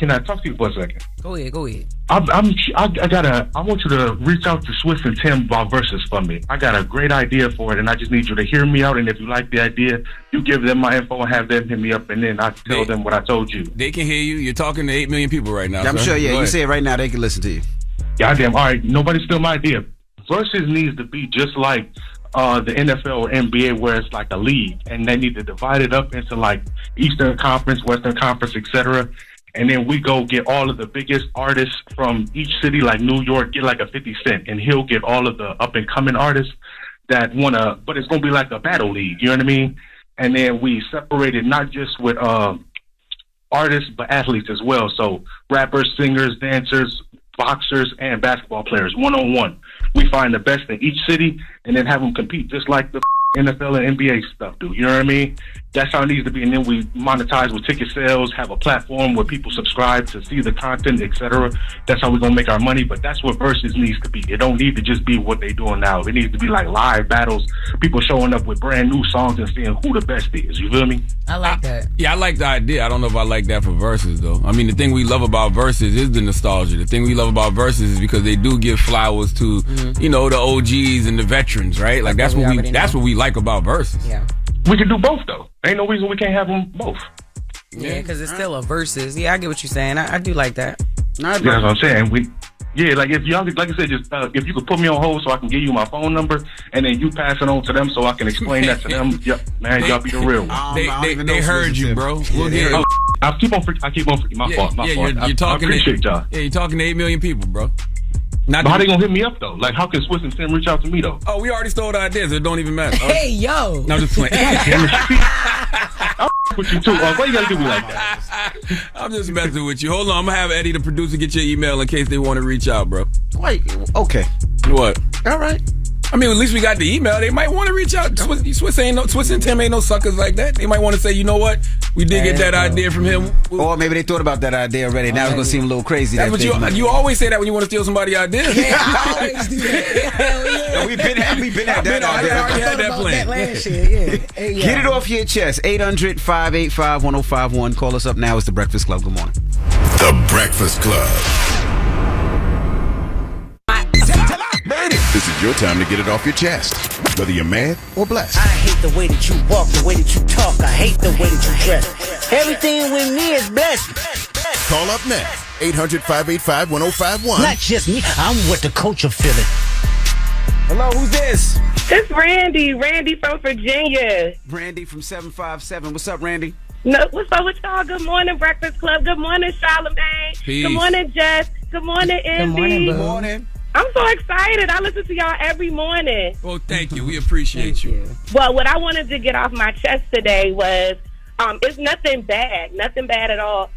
Can I talk to you for a second? Go ahead. I want you to reach out to Swiss and Tim about verses for me. I got a great idea for it, and I just need you to hear me out. And if you like the idea, you give them my info and have them hit me up, and then I tell them what I told you. They can hear you. You're talking to 8 million people right now. I'm sir. sure, yeah. Go You ahead. say it right now, they can listen to you. Goddamn. All right, nobody steal my idea. Versus needs to be just like the NFL or NBA, where it's like a league, and they need to divide it up into like Eastern Conference, Western Conference, etc. And then we go get all of the biggest artists from each city, like New York, get like a 50 Cent, and he'll get all of the up and coming artists that wanna. But it's gonna be like a battle league. You know what I mean? And then we separate it not just with artists, but athletes as well. So rappers, singers, dancers, boxers, and basketball players, 1-on-1. We find the best in each city and then have them compete just like the NFL and NBA stuff do. You know what I mean? That's how it needs to be. And then we monetize with ticket sales, have a platform where people subscribe to see the content, etc. That's how we're going to make our money. But that's what Versus needs to be. It don't need to just be what they're doing now. It needs to be like live battles, people showing up with brand new songs and seeing who the best is. You feel me? I like that. Yeah, I like the idea. I don't know if I like that for Versus, though. I mean, the thing we love about Versus is the nostalgia. The thing we love about Versus is because they do give flowers to, you know, the OGs and the veterans, right? Like, that's what we like about Versus. Yeah. We can do both, though. Ain't no reason we can't have them both. Yeah, because it's still a versus. Yeah, I get what you're saying. I do like that. Yeah, that's what I'm saying. Like if y'all, like I said, just if you could put me on hold so I can give you my phone number, and then you pass it on to them so I can explain that to them. Yep, man, y'all be the real one. They heard you, bro. We'll get it. I keep on freaking. My fault. You're talking. I appreciate y'all. Yeah, you're talking to 8 million people, bro. But how they gonna hit me up though? Like, how can Swiss and Tim reach out to me though? Oh, we already stole the ideas. It don't even matter. Hey, yo. No, I'm just playing. I'll with you too. Why you gotta do me like that? I'm just messing with you. Hold on, I'm gonna have Eddie, the producer, get your email in case they want to reach out, bro. Wait, okay. What? All right. I mean, at least we got the email. They might want to reach out. Swiss and Tim ain't no suckers like that. They might want to say, you know what? We did get that idea from him. Or maybe they thought about that idea already. Now it's going to seem a little crazy. That's what you always say that when you want to steal somebody's idea. Yeah, I always do that. Hell yeah. We've been at that. I already had that plan. Last year, yeah. Hey, Get it off your chest. 800-585-1051. Call us up now. It's The Breakfast Club. Good morning. The Breakfast Club. This is your time to get it off your chest, whether you're mad or blessed. I hate the way that you walk, the way that you talk. I hate the way that you dress. Everything with me is blessed. Call up now. 800-585-1051. Not just me. I'm with the culture feeling. Hello, who's this? It's Randy from Virginia. Randy from 757. What's up, Randy? No, what's up with y'all? Good morning, Breakfast Club. Good morning, Charlamagne. Peace. Good morning, Jess. Good morning, Envy. Good morning. I'm so excited. I listen to y'all every morning. Well, thank you. We appreciate you. Well, what I wanted to get off my chest today was it's nothing bad at all.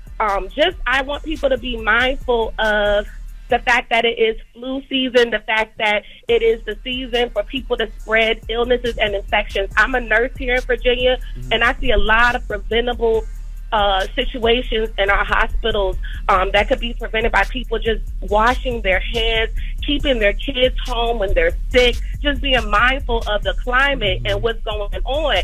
Just I want people to be mindful of the fact that it is flu season, the fact that it is the season for people to spread illnesses and infections. I'm a nurse here in Virginia, and I see a lot of preventable situations in our hospitals that could be prevented by people just washing their hands, keeping their kids home when they're sick, just being mindful of the climate and what's going on.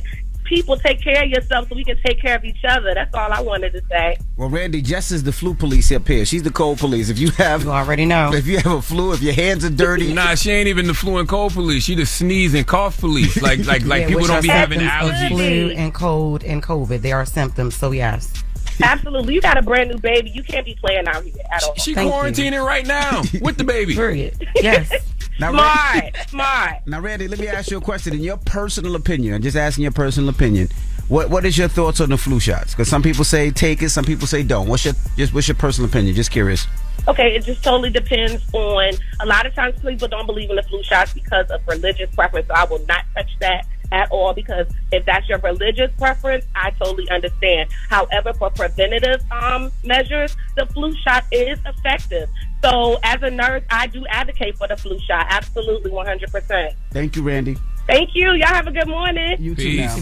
People, take care of yourself so we can take care of each other. That's all I wanted to say. Well, Randy, Jess is the flu police up here. She's the cold police. If you already know. If you have a flu, if your hands are dirty. Nah, she ain't even the flu and cold police. She the sneeze and cough police. Like people don't be having allergies. Flu and cold and COVID. They are symptoms, so yes. Absolutely. You got a brand new baby. You can't be playing out here at all. She quarantining right now with the baby. Period. Yes. Now, Smart. Now, Randy, let me ask you a question. In your personal opinion, I'm just asking your personal opinion, what is your thoughts on the flu shots? Because some people say take it, some people say don't. What's your personal opinion? Just curious. Okay, it just totally depends on, a lot of times people don't believe in the flu shots because of religious preference, so I will not touch that at all, because if that's your religious preference, I totally understand. However, for preventative measures, the flu shot is effective. So as a nurse, I do advocate for the flu shot. Absolutely, 100%. Thank you, Randy. Thank you. Y'all have a good morning. You too now.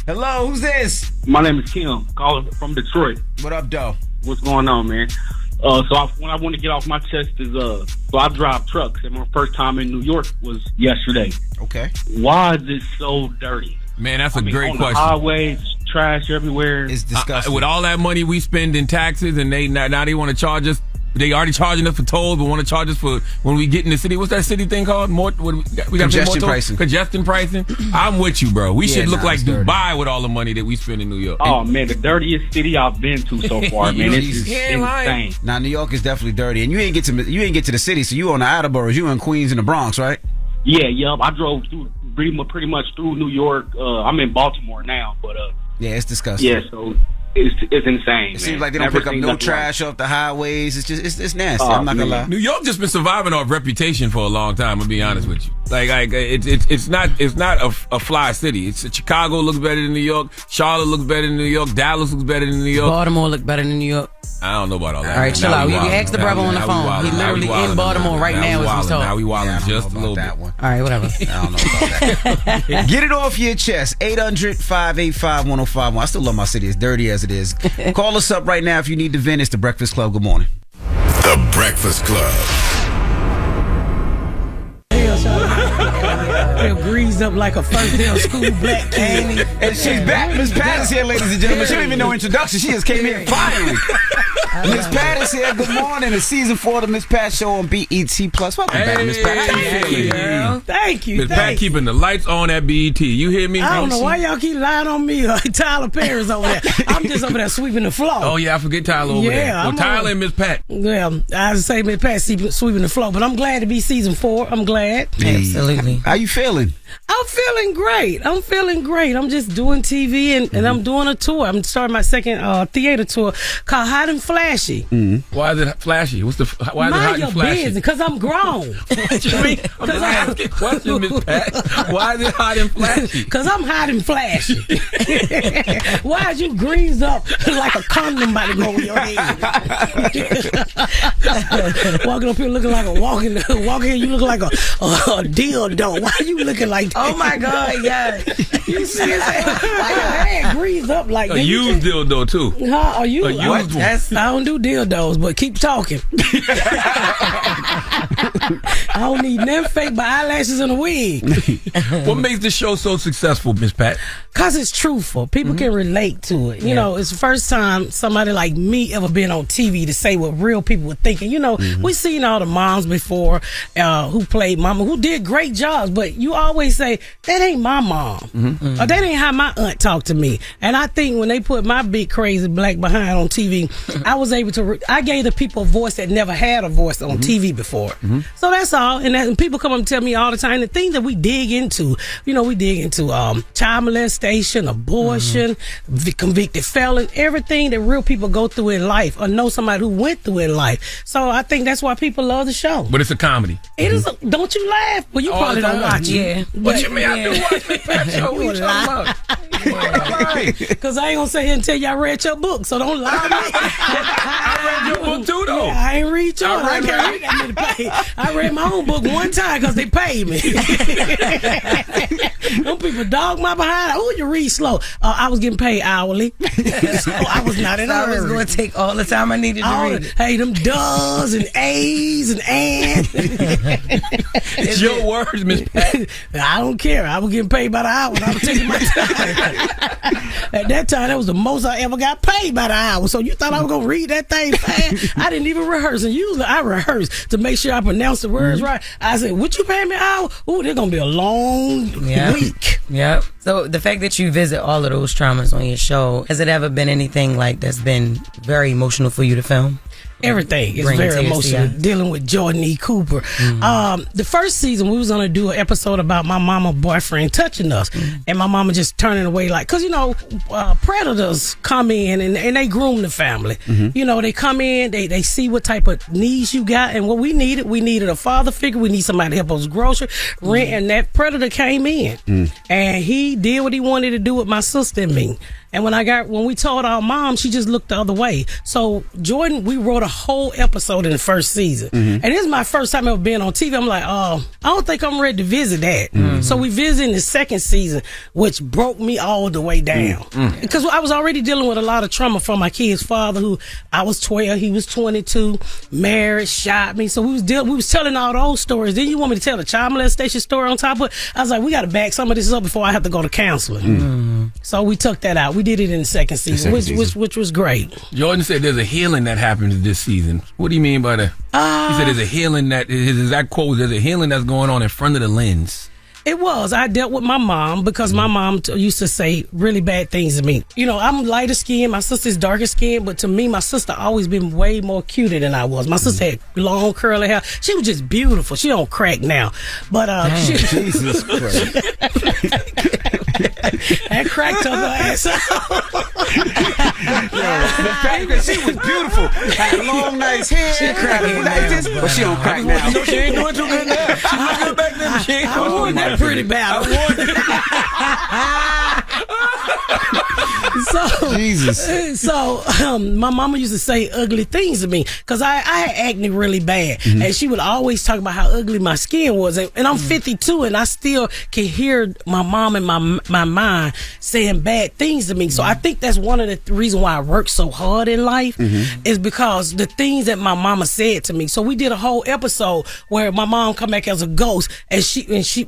Hello, who's this? My name is Kim, calling from Detroit. What up, Doe? What's going on, man? What I want to get off my chest is, so I drive trucks, and my first time in New York was yesterday. Okay. Why is it so dirty? Man, that's a great on question. The highways, trash everywhere. It's disgusting. With all that money we spend in taxes, and now they want to charge us. They already charging us for tolls, but want to charge us for when we get in the city. What's that city thing called? We got Congestion pricing. Congestion pricing. I'm with you, bro. We should look like Dubai with all the money that we spend in New York. Oh man, the dirtiest city I've been to so far, man. It's just insane. Now New York is definitely dirty, and you ain't get to the city, so you on the outer boroughs. You in Queens and the Bronx, right? Yeah. I drove through pretty much through New York. I'm in Baltimore now, but yeah, it's disgusting. Yeah, so. It's insane. It seems like they don't pick up no trash off the highways. It's just it's nasty. I'm not gonna lie. New York just been surviving off reputation for a long time. I'll be honest with you. Like it's not a fly city. Chicago looks better than New York. Charlotte looks better than New York. Dallas looks better than New York. Baltimore look better than New York. I don't know about all that. All right, chill out. You ask the brother on the phone. He literally in Baltimore right now as we talk. Now we wilding just a little bit. That one. All right, whatever. I don't know about that. Get it off your chest. 800-585-1051. I still love my city, as dirty as it is. Call us up right now if you need to vent. It's The Breakfast Club. Good morning. The Breakfast Club. Real greased up like a first day of school black kid. And she's back. Miss Pat is here, ladies and gentlemen. She don't even know introduction. She just came in finally. Miss Pat is here. Good morning. It's season 4 of the Miss Pat Show on BET Plus. Welcome back, Miss Pat. Thank you. Miss Pat keeping the lights on at BET. You hear me? I don't know why y'all keep lying on me. Tyler Perry's over there. I'm just over there sweeping the floor. Oh yeah, I forget Tyler over there. Well, Tyler and Miss Pat. Yeah, I say Miss Pat sweeping the floor, but I'm glad to be season 4. I'm glad. Absolutely. How you feeling? I'm feeling great. I'm just doing TV and I'm doing a tour. I'm starting my second theater tour called Hot and Flashy. Why is it flashy? Why is it hot and flashy? Because I'm grown. What you mean? I'm just asking a question, Miss Pat. Why is it hot and flashy? Because I'm hot and flashy. Why is you greased up like a condom about to go over your head? Walking up here looking like walking here, you look like a dildo. Why are you looking like that? Oh my God, yeah. You see it? Why your head greased up like that? A used dildo too. Huh? Are you? A used one. I don't do dildos, but keep talking. I don't need nothing fake but eyelashes and a wig. What makes the show so successful, Miss Pat? Because it's truthful. People can relate to it. You know, it's the first time somebody like me ever been on TV to say what real people were thinking. You know, we seen all the moms before who played mama, who did great jobs, but you always say, that ain't my mom. Or that ain't how my aunt talked to me. And I think when they put my big crazy black behind on TV, I was able to, I gave the people a voice that never had a voice on TV before. So that's all. And people come up and tell me all the time, the things that we dig into, you know, we dig into child molestation, abortion, convicted felon, everything that real people go through in life or know somebody who went through in life. So I think that's why people love the show. But it's a comedy. It is. Don't you laugh? Well, you probably don't watch it. Yeah. What you mean? I do watch the Pat Show. What you talking about? Because I ain't gonna sit here and tell you I read your book, so don't lie to me. I read your book too, though. Yeah, I ain't read yours. I can't read that many pages. I read my own book one time because they paid me. Them people dog my behind. Oh, you read slow. I was getting paid hourly, so I was not in a hurry. I was going to take all the time I needed to read it. Hey, them does and A's and ands. It's your words, Miss Pat. I don't care. I was getting paid by the hour. I was taking my time. At that time, that was the most I ever got paid by the hour. So you thought I was going to read that thing fast? I didn't even rehearse. And usually I rehearse to make sure I pronounce the words right. I said, would you pay me an hour? Ooh, there's going to be a long week. Yep. So the fact that you visit all of those traumas on your show, has it ever been anything like that's been very emotional for you to film? Everything is very emotional. Dealing with Jordan E. Cooper. The first season, we was going to do an episode about my mama boyfriend touching us. And my mama just turning away like, because, you know, predators come in and they groom the family. You know, they come in, they see what type of needs you got. And what we needed a father figure. We need somebody to help us grocery, rent. And that predator came in. And he did what he wanted to do with my sister and me. And when we told our mom, she just looked the other way. So Jordan, we wrote a whole episode in the first season. And this is my first time ever being on TV. I'm like, I don't think I'm ready to visit that. So we visited the second season, which broke me all the way down. Because I was already dealing with a lot of trauma from my kid's father, who I was 12, he was 22, married, shot me. So we was telling all those stories. Then you want me to tell the child molestation story on top of it? I was like, we got to back some of this up before I have to go to counseling. So we took that out. we did it in the second season, which was great. Jordan said there's a healing that happens this season. What do you mean by that? He said there's a healing that, his exact quote was, there's a healing that's going on in front of the lens. It was. I dealt with my mom because my mom used to say really bad things to me. You know, I'm lighter skinned. My sister's darker skinned. But to me, my sister always been way more cuter than I was. My sister had long curly hair. She was just beautiful. She don't crack now. But Jesus Christ. That cracked her ass out. The fact that she was beautiful, had long, nice hair, she cracked like this, but she don't crack now. She ain't doing too good now. She was good back then, but she ain't doing that pretty bad. Jesus. So my mama used to say ugly things to me because I had acne really bad, and she would always talk about how ugly my skin was. And I'm 52, and I still can hear my mom in my mind saying bad things to me. So I think that's one of the reasons why I work so hard in life is because the things that my mama said to me. So we did a whole episode where my mom come back as a ghost, and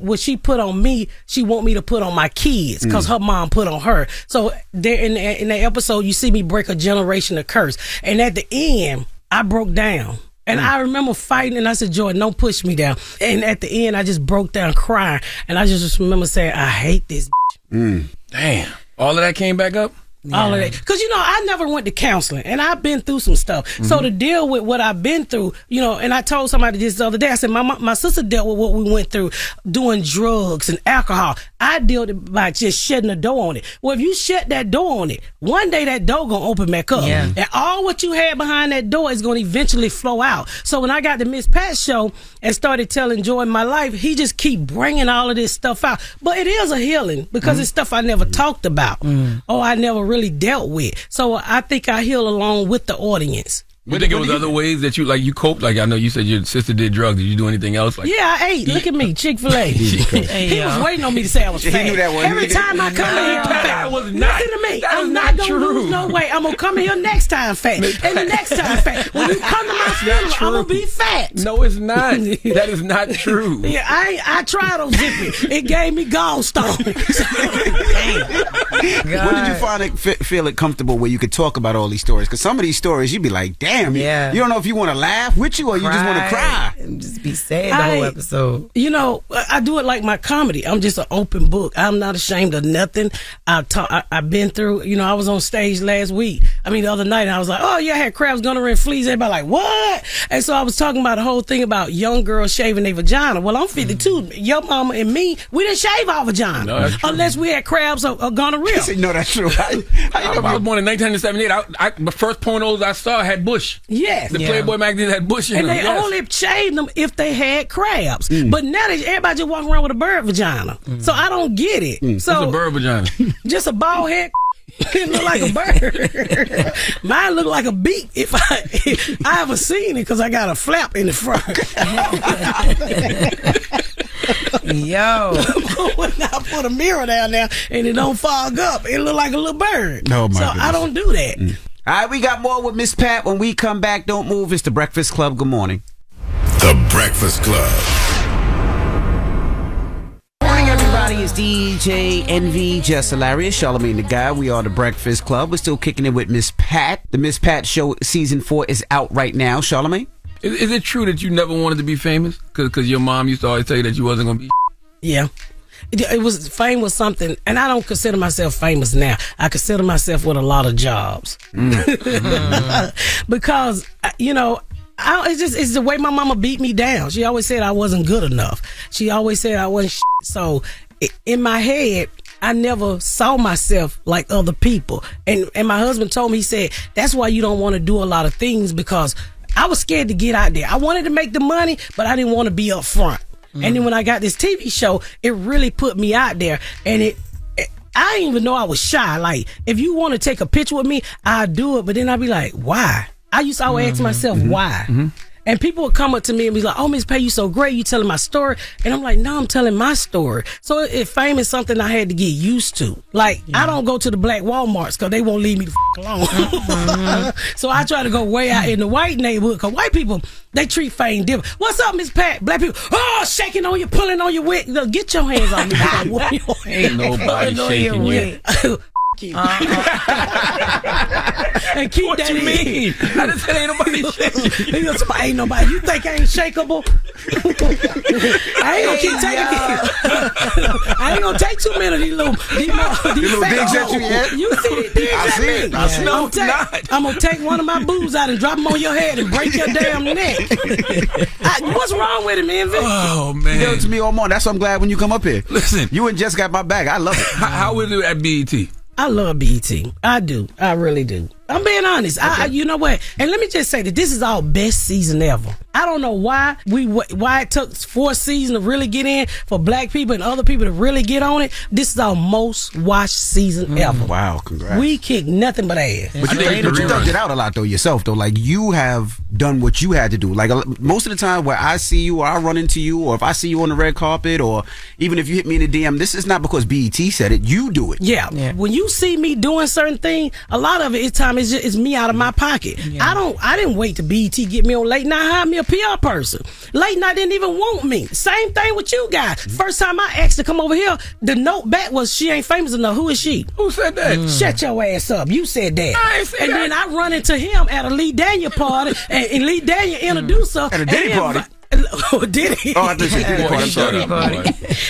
what she put on me, she want me to put on my kids because her mom put on her. So there in the episode, you see me break a generational curse, and at the end, I broke down. And I remember fighting, and I said, Jordan, don't push me down. And at the end, I just broke down crying, and I just remember saying, I hate this. Damn. All of that came back up? All of that. Because, I never went to counseling, and I've been through some stuff. So to deal with what I've been through, and I told somebody this the other day, I said, my sister dealt with what we went through, doing drugs and alcohol. I dealt with it by just shutting the door on it. Well, if you shut that door on it, one day that door going to open back up. Yeah. And all what you had behind that door is going to eventually flow out. So when I got the Miss Pat show and started telling Joy my life, he just keep bringing all of this stuff out. But it is a healing because it's stuff I never talked about or I never really dealt with. So I think I heal along with the audience. You think it was other ways that you coped? Like, I know you said your sister did drugs. Did you do anything else? Like, yeah, I ate. Look at me, Chick-fil-A. He was waiting on me to say I was fat. He knew that one. Every time I come in here, that was not. Listen to me. I'm not going to lose no weight. I'm going to come in here next time fat. And the next time fat. When you come to my funeral, I'm going to be fat. No, it's not. That is not true. Yeah, I tried on Zippy. It gave me gallstones. When did you feel it comfortable where you could talk about all these stories? Because some of these stories, you'd be like, damn, you don't know if you want to laugh with you or you just want to cry. And just be sad the whole episode. I do it like my comedy. I'm just an open book. I'm not ashamed of nothing. I've been through, I was on stage last week. The other night, and I was like, oh, yeah, I had crabs, gonorrhea, and fleas. Everybody like, what? And so I was talking about the whole thing about young girls shaving their vagina. Well, I'm 52. Your mama and me, we didn't shave our vagina. No, unless we had crabs or gonorrhea. No, that's true. I was born in 1978. The first pornos I saw had bush. Yes. The Playboy magazine had bush in and them. And they only shaved them if they had crabs. But now everybody just walking around with a bird vagina. So I don't get it. So what's a bird vagina? Just a bald head. It look like a bird. Mine look like a beak. If I haven't seen it because I got a flap in the front. Yo. When I put a mirror down there and it don't fog up, it look like a little bird. Oh, my goodness. I don't do that. All right, we got more with Miss Pat when we come back. Don't move. It's The Breakfast Club. Good morning. The Breakfast Club. Morning, everybody. It's DJ Envy, Jess Hilarious, Charlamagne the Guy. We are The Breakfast Club. We're still kicking it with Miss Pat. The Miss Pat Show Season 4 is out right now. Charlamagne? Is it true that you never wanted to be famous? Because your mom used to always tell you that you wasn't going to be? Yeah. Fame was something, and I don't consider myself famous now. I consider myself with a lot of jobs. Because, it's the way my mama beat me down. She always said I wasn't good enough. She always said I wasn't shit. So in my head, I never saw myself like other people. And my husband told me, he said, that's why you don't want to do a lot of things, because I was scared to get out there. I wanted to make the money, but I didn't want to be up front. And then when I got this TV show, it really put me out there. And I didn't even know I was shy. Like, if you want to take a picture with me, I'll do it. But then I'd be like, why? I used to always ask myself, why? And people would come up to me and be like, oh, Miss Pay, you so great. You telling my story. And I'm like, no, I'm telling my story. So fame is something I had to get used to. Like, I don't go to the black Walmarts because they won't leave me the alone. So I try to go way out in the white neighborhood, because white people, they treat fame different. What's up, Miss Pat? Black people, shaking on you, pulling on your wig. Get your hands on me. Ain't nobody shaking you. fuck you. And keep What that you in. mean? I just said ain't nobody shaking. He goes, ain't nobody. You think I ain't shakeable? I ain't gonna keep taking I ain't gonna take too many of these little little digs at you, yeah? You see these digs I at see me? it. I see it. No, it's not. I'm gonna take one of my boobs out and drop them on your head and break your damn neck. What's wrong with it, man? Oh, You do man. it to me all morning. That's why I'm glad when you come up here. Listen. You and Jess got my back. I love it. How is it at BET? I love BET. I do. I really do. I'm being honest. You know what? And let me just say that this is our best season ever. I don't know why it took 4 seasons to really get in for black people and other people to really get on it. This is our most watched season ever. Wow, congrats. We kick nothing but ass. But you thugged it out a lot though yourself though. Like you have done what you had to do. Like most of the time where I see you or I run into you or if I see you on the red carpet or even if you hit me in the DM, this is not because BET said it. You do it. Yeah. When you see me doing certain things, a lot of it's me out of my pocket. I didn't wait to BET get me on late night, hire me a PR person. Late night didn't even want me. Same thing with you guys. First time I asked to come over here, the note back was she ain't famous enough. Who is she? Who said that? Shut your ass up. You said that. I ain't said and that. then I run into him at a Lee Daniel party and Lee Daniel introduced her. At a Diddy party? Oh, did he? Oh, I thought you said Diddy party. Shut up, boy.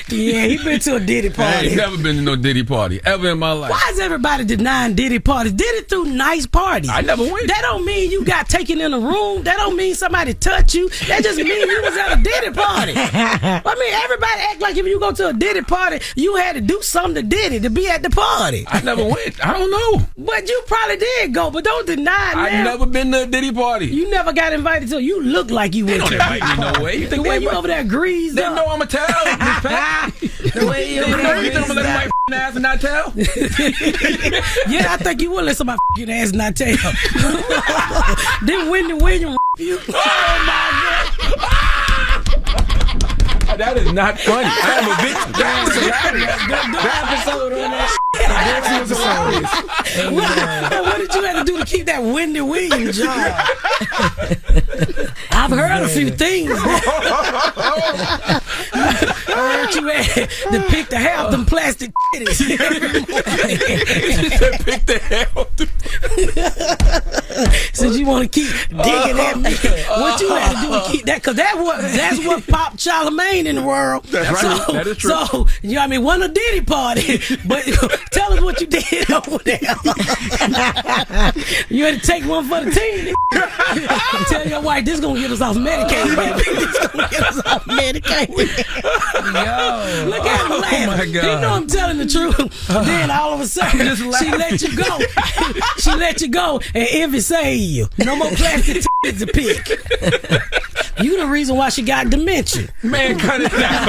Yeah, he been to a Diddy I party. ain't never been to no Diddy party ever in my life. Why is everybody denying Diddy parties? Diddy threw nice parties. I never went. That don't mean you got taken in a room. That don't mean somebody touched you. That just means you was at a Diddy party. I mean, everybody act like if you go to a Diddy party, you had to do something to Diddy to be at the party. I never went. I don't know. But you probably did go, but don't deny it now. I've never been to a Diddy party. You never got invited to. You look like you They went don't to. invite me no way. You The think way they you over there greased They up. know I'm a tell, Miss Pat. The way you You think I'm gonna let my ass and not tell? Yeah, I think you would let somebody your ass not tell. Then Wendy Williams you. Oh my God! That is not funny. I am a victim. That episode on that. What did you have to do to keep that Wendy Williams job? I've heard a few things. I heard you had to pick the hair off them plastic titties. She said pick the hell. Since you want to keep digging at me, what you had to do to keep that? Because that's what popped Charlamagne in the world. That's right. That is true. So, you know what I mean? One a Diddy party. But tell us what you did over there. You had to take one for the team. Tell your wife, this is going to get us off Medicaid, baby. This is going to get us off Medicaid. Yo. Look at him laughing. my God. He know I'm telling the truth. Then all of a sudden, she let you go. She let you go and Envy saved you. No more plastic titties to pick. You the reason why she got dementia. Man, cut it out.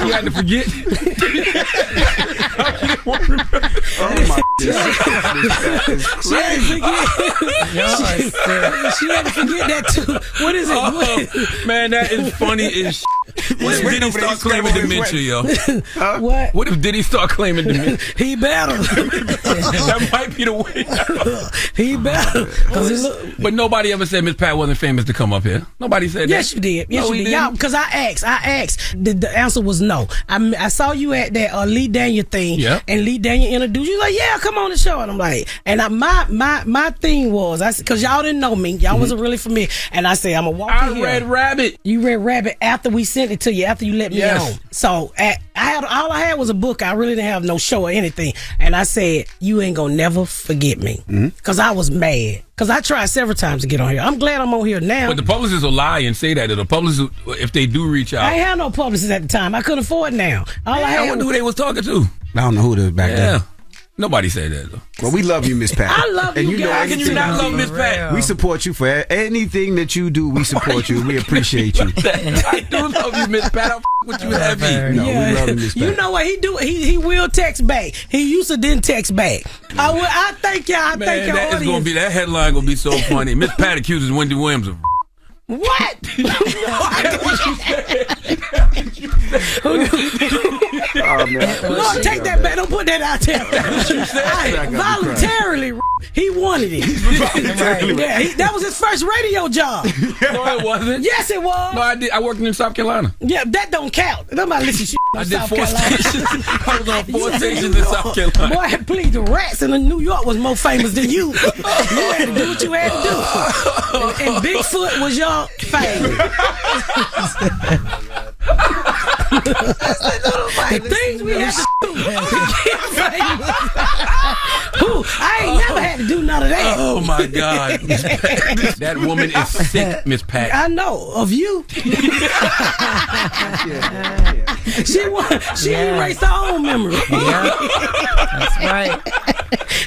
You had to forget. Oh my God. She had to forget. She had to forget that too. What is it? Man, that is funny as shit. What if Diddy start claiming dementia, yo? What? What if Diddy start claiming dementia? He better. That might be the way. He better. But nobody ever said Miss Pat wasn't famous to come up here. Nobody said that. Yes, you did. Yes, No, you he did. Y'all, didn't. because I asked. The answer was no. I saw you at that Lee Daniel thing, Yeah. and Lee Daniel introduced you. Like, yeah, come on the show. And I'm like, and my thing was, because y'all didn't know me, y'all wasn't really familiar, and I said, I'm gonna walk in here. I read Rabbit. You read Rabbit after we sent it to you, after you let me Yes. on. So all I had was a book. I really didn't have no show or anything. And I said, you ain't gonna never forget me. Because I was mad. Because I tried several times to get on here. I'm glad I'm on here now. But the publicists will lie and say that. The publicists, if they do reach out. I ain't had no publicists at the time. I couldn't afford it now. All I I had wonder who they was talking to. I don't know who it is back Yeah. then. Nobody said that, though. Well, we love you, Miss Pat. I love and you know guys. How can you anything not you love do. Miss Pat? We support you for anything that you do. We support you. We appreciate you. I do love you, Miss Pat. I'll with you heavy. No, we love you, Miss Pat. You know what he do? He will text back. He used to didn't text back. I thank y'all. I Man, thank your that is audience. gonna be that headline gonna be so funny. Miss Pat accuses Wendy Williams of. What? That's what you said. Oh, man. Lord, take that back. Don't put that out there. Voluntarily, he wanted it. Yeah, that was his first radio job. No, it wasn't. Yes, it was. No, I did. I worked in South Carolina. Yeah, that don't count. Nobody listen to shit I in did South 4 Carolina. stations. I was on 4 stations in South Carolina. Boy, please, the Rats in New York was more famous than you. You had to do what you had to do. And Bigfoot was your favorite. The things we had to do to get famous. Ooh, I ain't never had to do none of that. Oh my God. That woman is sick, Miss Pat. I know of you. She erased her own memory. Yeah. That's right.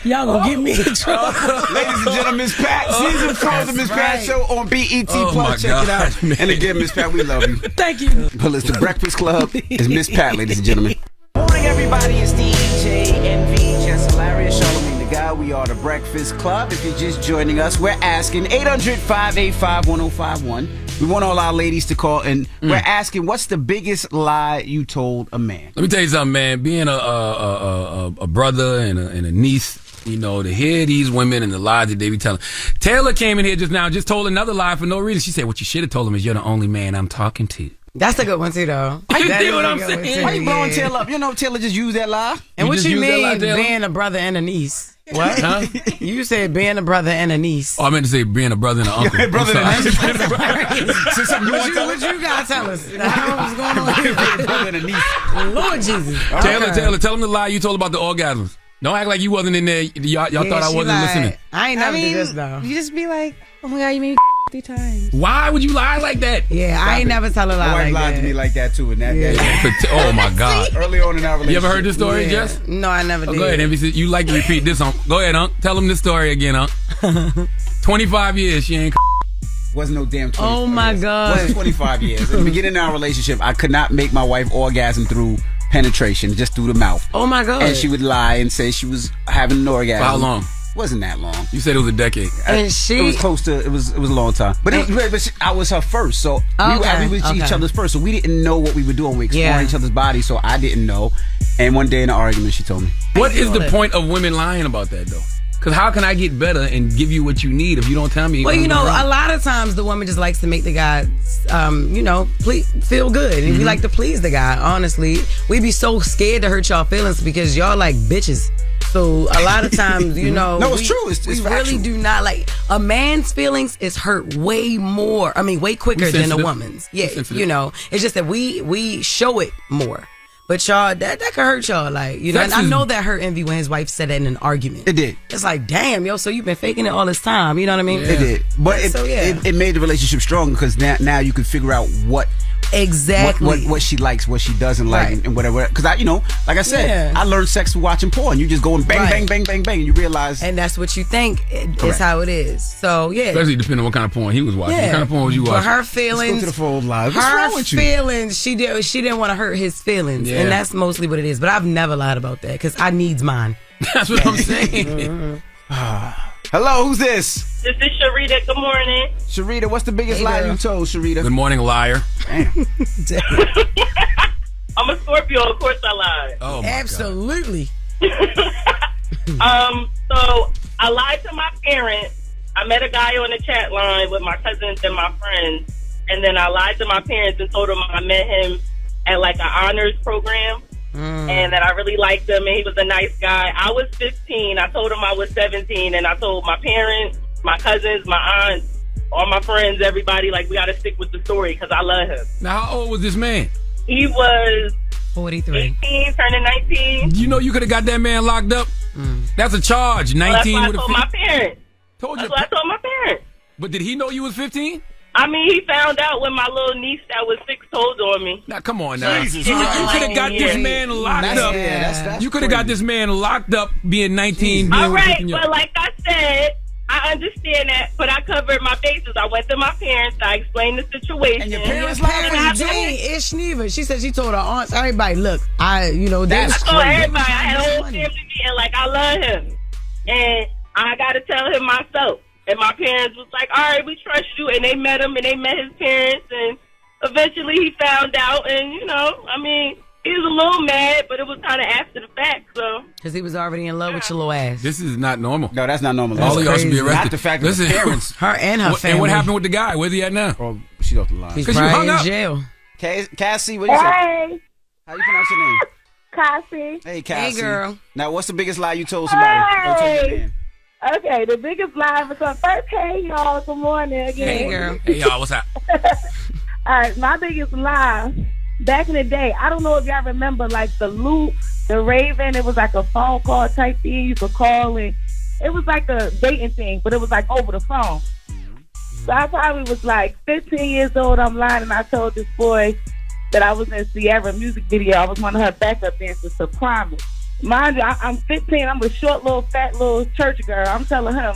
Y'all gonna get me in trouble. Ladies and gentlemen, Miss Pat, season 4 of the Miss Pat Show on BET Plus. Check it out. Man. And again, Miss Pat, we love you. Thank you. Well, it's the Breakfast Club. It's Miss Pat, ladies and gentlemen. Morning, everybody. It's DJ NV, Jess Hilarious, Charlamagne the Guy. We are the Breakfast Club. If you're just joining us, we're asking 800-585-1051. We want all our ladies to call, and we're asking, what's the biggest lie you told a man? Let me tell you something, man. Being a brother and a niece, you know, to hear these women and the lies that they be telling. Taylor came in here just now, just told another lie for no reason. She said, what you should have told him is you're the only man I'm talking to. That's a good one too, though. You That see is what a I'm good saying? one, too. Why you blowing Taylor up? You know Taylor just used that lie. And what just you used that lie, mean Taylor? being a brother and a niece? What? Huh? You said being a brother and a niece. Oh, I meant to say being a brother and an uncle. Brother and I'm sorry. What you gotta tell us? What's going on here? Brother and a niece. Lord Jesus. Taylor, tell him the lie you told about the orgasms. Don't act like you wasn't in there. Y'all thought I wasn't listening. I ain't never did this though. You just be like, oh my God, you made me 3 times. Why would you lie like that? Yeah, I ain't never tell a My lie wife like lied that. to me like that, too. And that Oh my God. early on in our relationship. You ever heard this story, Yeah. Jess? No, I never did. Go ahead, NBC. You like to repeat this, Unc. Go ahead, Unc. Tell him this story again, Unc. 25 years, she ain't. Wasn't no damn 25 Oh my years. God. Wasn't 25 years. At the beginning of our relationship, I could not make my wife orgasm through penetration, just through the mouth. Oh my God. And she would lie and say she was having an orgasm. For how long? Wasn't that long. You said it was a decade. And It was close to. It was a long time. But I was her first, so we were each other's first. So we didn't know what we were doing. We exploring each other's bodies, so I didn't know. And one day in an argument, she told me. What is the point of women lying about that, though? Because how can I get better and give you what you need if you don't tell me? Well, you know, a lot of times the woman just likes to make the guy, feel good. And we like to please the guy, honestly. We be so scared to hurt y'all feelings because y'all like bitches. So a lot of times, you know. No, it's true. It's we factual. really do not like. A man's feelings is hurt way quicker than a woman's. Yeah, you know. It's just that we show it more. But y'all, that could hurt y'all. Like, you know, and I know that hurt Envy when his wife said that in an argument. It did. It's like, damn, yo, so you've been faking it all this time. You know what I mean? It did. But it made the relationship stronger because now you can figure out what she likes, what she doesn't like, and whatever. Because like I said, I learned sex from watching porn. You just going bang, bang, bang, bang, bang, and you realize, and that's what you think is how it is. So yeah, especially depending on what kind of porn he was watching. Yeah. What kind of porn was you watching? For her feelings, let's go to the phone live. What's her wrong with you? feelings, she didn't want to hurt his feelings, and that's mostly what it is. But I've never lied about that because I needs mine. That's what I'm saying. Hello, who's this? This is Sharita. Good morning. Sharita, what's the biggest lie you told, Sharita? Good morning, liar. Damn. I'm a Scorpio. Of course I lied. Oh, my absolutely. So I lied to my parents. I met a guy on the chat line with my cousins and my friends, and then I lied to my parents and told them I met him at like an honors program. And that I really liked him, and he was a nice guy. I was 15. I told him I was 17, and I told my parents, my cousins, my aunts, all my friends, everybody, like, we got to stick with the story because I love him. Now, how old was this man? He was 43. 18, turning 19. You know you could have got that man locked up. That's a charge. 19 Well, with that's a what I told my parents. That's what I told my parents. But did he know you was 15? I mean, he found out when my little niece that was 6 told on me. Now, come on now. Jesus you Christ. could have got this man locked up. That's you could have got this man locked up being 19. Being All right, 15 but like I said, I understand that, but I covered my bases. I went to my parents. I explained the situation. And your parents Ish neither. She said she told her aunts, everybody, look, I told everybody. I had a whole family meeting. Like, I love him, and I got to tell him myself. And my parents was like, all right, we trust you. And they met him, and they met his parents, and eventually he found out, and he was a little mad, but it was kind of after the fact, so. Because he was already in love with your little ass. This is not normal. No, that's not normal. All of y'all should be arrested. Not the fact that the parents. Her and her family. And what happened with the guy? Where's he at now? Oh, she's off the line. He's probably in jail. Cassie, what do you say? Hey, How you pronounce your name? Cassie. Hey, Cassie. Hey, girl. Now, what's the biggest lie you told somebody? Hey. Okay, the biggest lie was on first. Hey, y'all. Good morning again. Hey, girl. Hey, y'all, what's up? All right, my biggest lie. Back in the day, I don't know if y'all remember, like, the Loop, the Raven. It was like a phone call type thing. You could call and it was like a dating thing, but it was like over the phone. So I probably was like 15 years old. I'm lying, and I told this boy that I was in Sierra music video. I was one of her backup dancers to Promise. Mind you, I'm 15. I'm a short, little, fat, little church girl. I'm telling him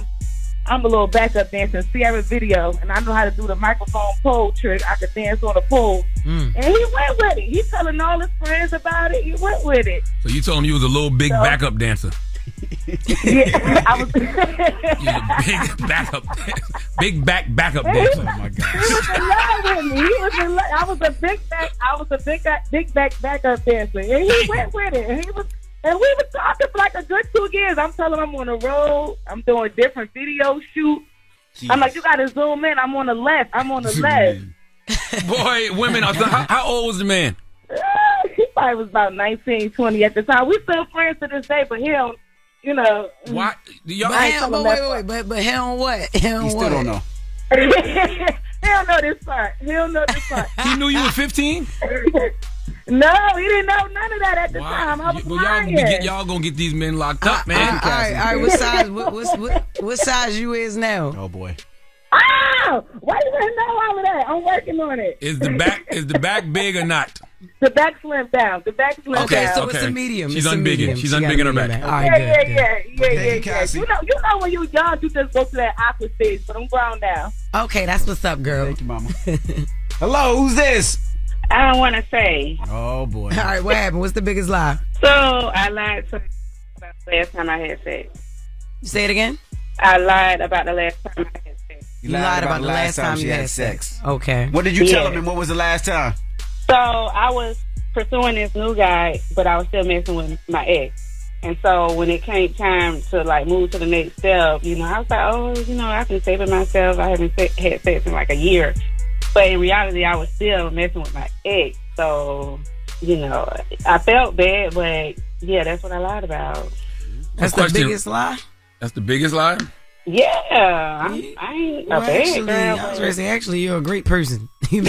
I'm a little backup dancer in Sierra video, and I know how to do the microphone pole trick. I could dance on a pole. And he went with it. He's telling all his friends about it. He went with it. So you told him you was a little big backup dancer. Yeah, I was. You was a big backup dancer. Big backup dancer. Oh my God. He was in love with me. He was in love. I was a big back backup dancer, and he went with it. And we were talking for like a good 2 years. I'm telling him I'm on the road. I'm doing different video shoots. Jeez. I'm like, you got to zoom in. I'm on the left. Boy, women. How old was the man? He probably was about 19, 20 at the time. We still friends to this day, but he don't, Why? But he don't what? He still don't know. He don't know this part. He knew you were 15? No, he didn't know none of that at the time. I was lying. Y'all gonna get these men locked up, man. All right. What size you is now? Oh boy. Oh, why do you know all of that? I'm working on it. Is the back big or not? The back slimmed down. Okay, so it's a medium. She's unbigging. She's unbigging her back. All right, yeah. You know when you was young, you just go to that awkward stage, but I'm grown now. Okay, that's what's up, girl. Thank you, mama. Hello, who's this? I don't want to say. Oh boy. All right, what happened? What's the biggest lie? So I lied about the last time I had sex. Say it again. I lied about the last time I had sex. You lied about the last time you had sex. Okay. What did you tell him, and what was the last time? So I was pursuing this new guy, but I was still messing with my ex. And so when it came time to like move to the next step, I was like, I've been saving myself. I haven't had sex in like a year. But in reality, I was still messing with my ex. So, I felt bad, but yeah, that's what I lied about. That's the biggest lie? That's the biggest lie? Yeah. I ain't a bad girl. I was going to say, actually, you're a great person. She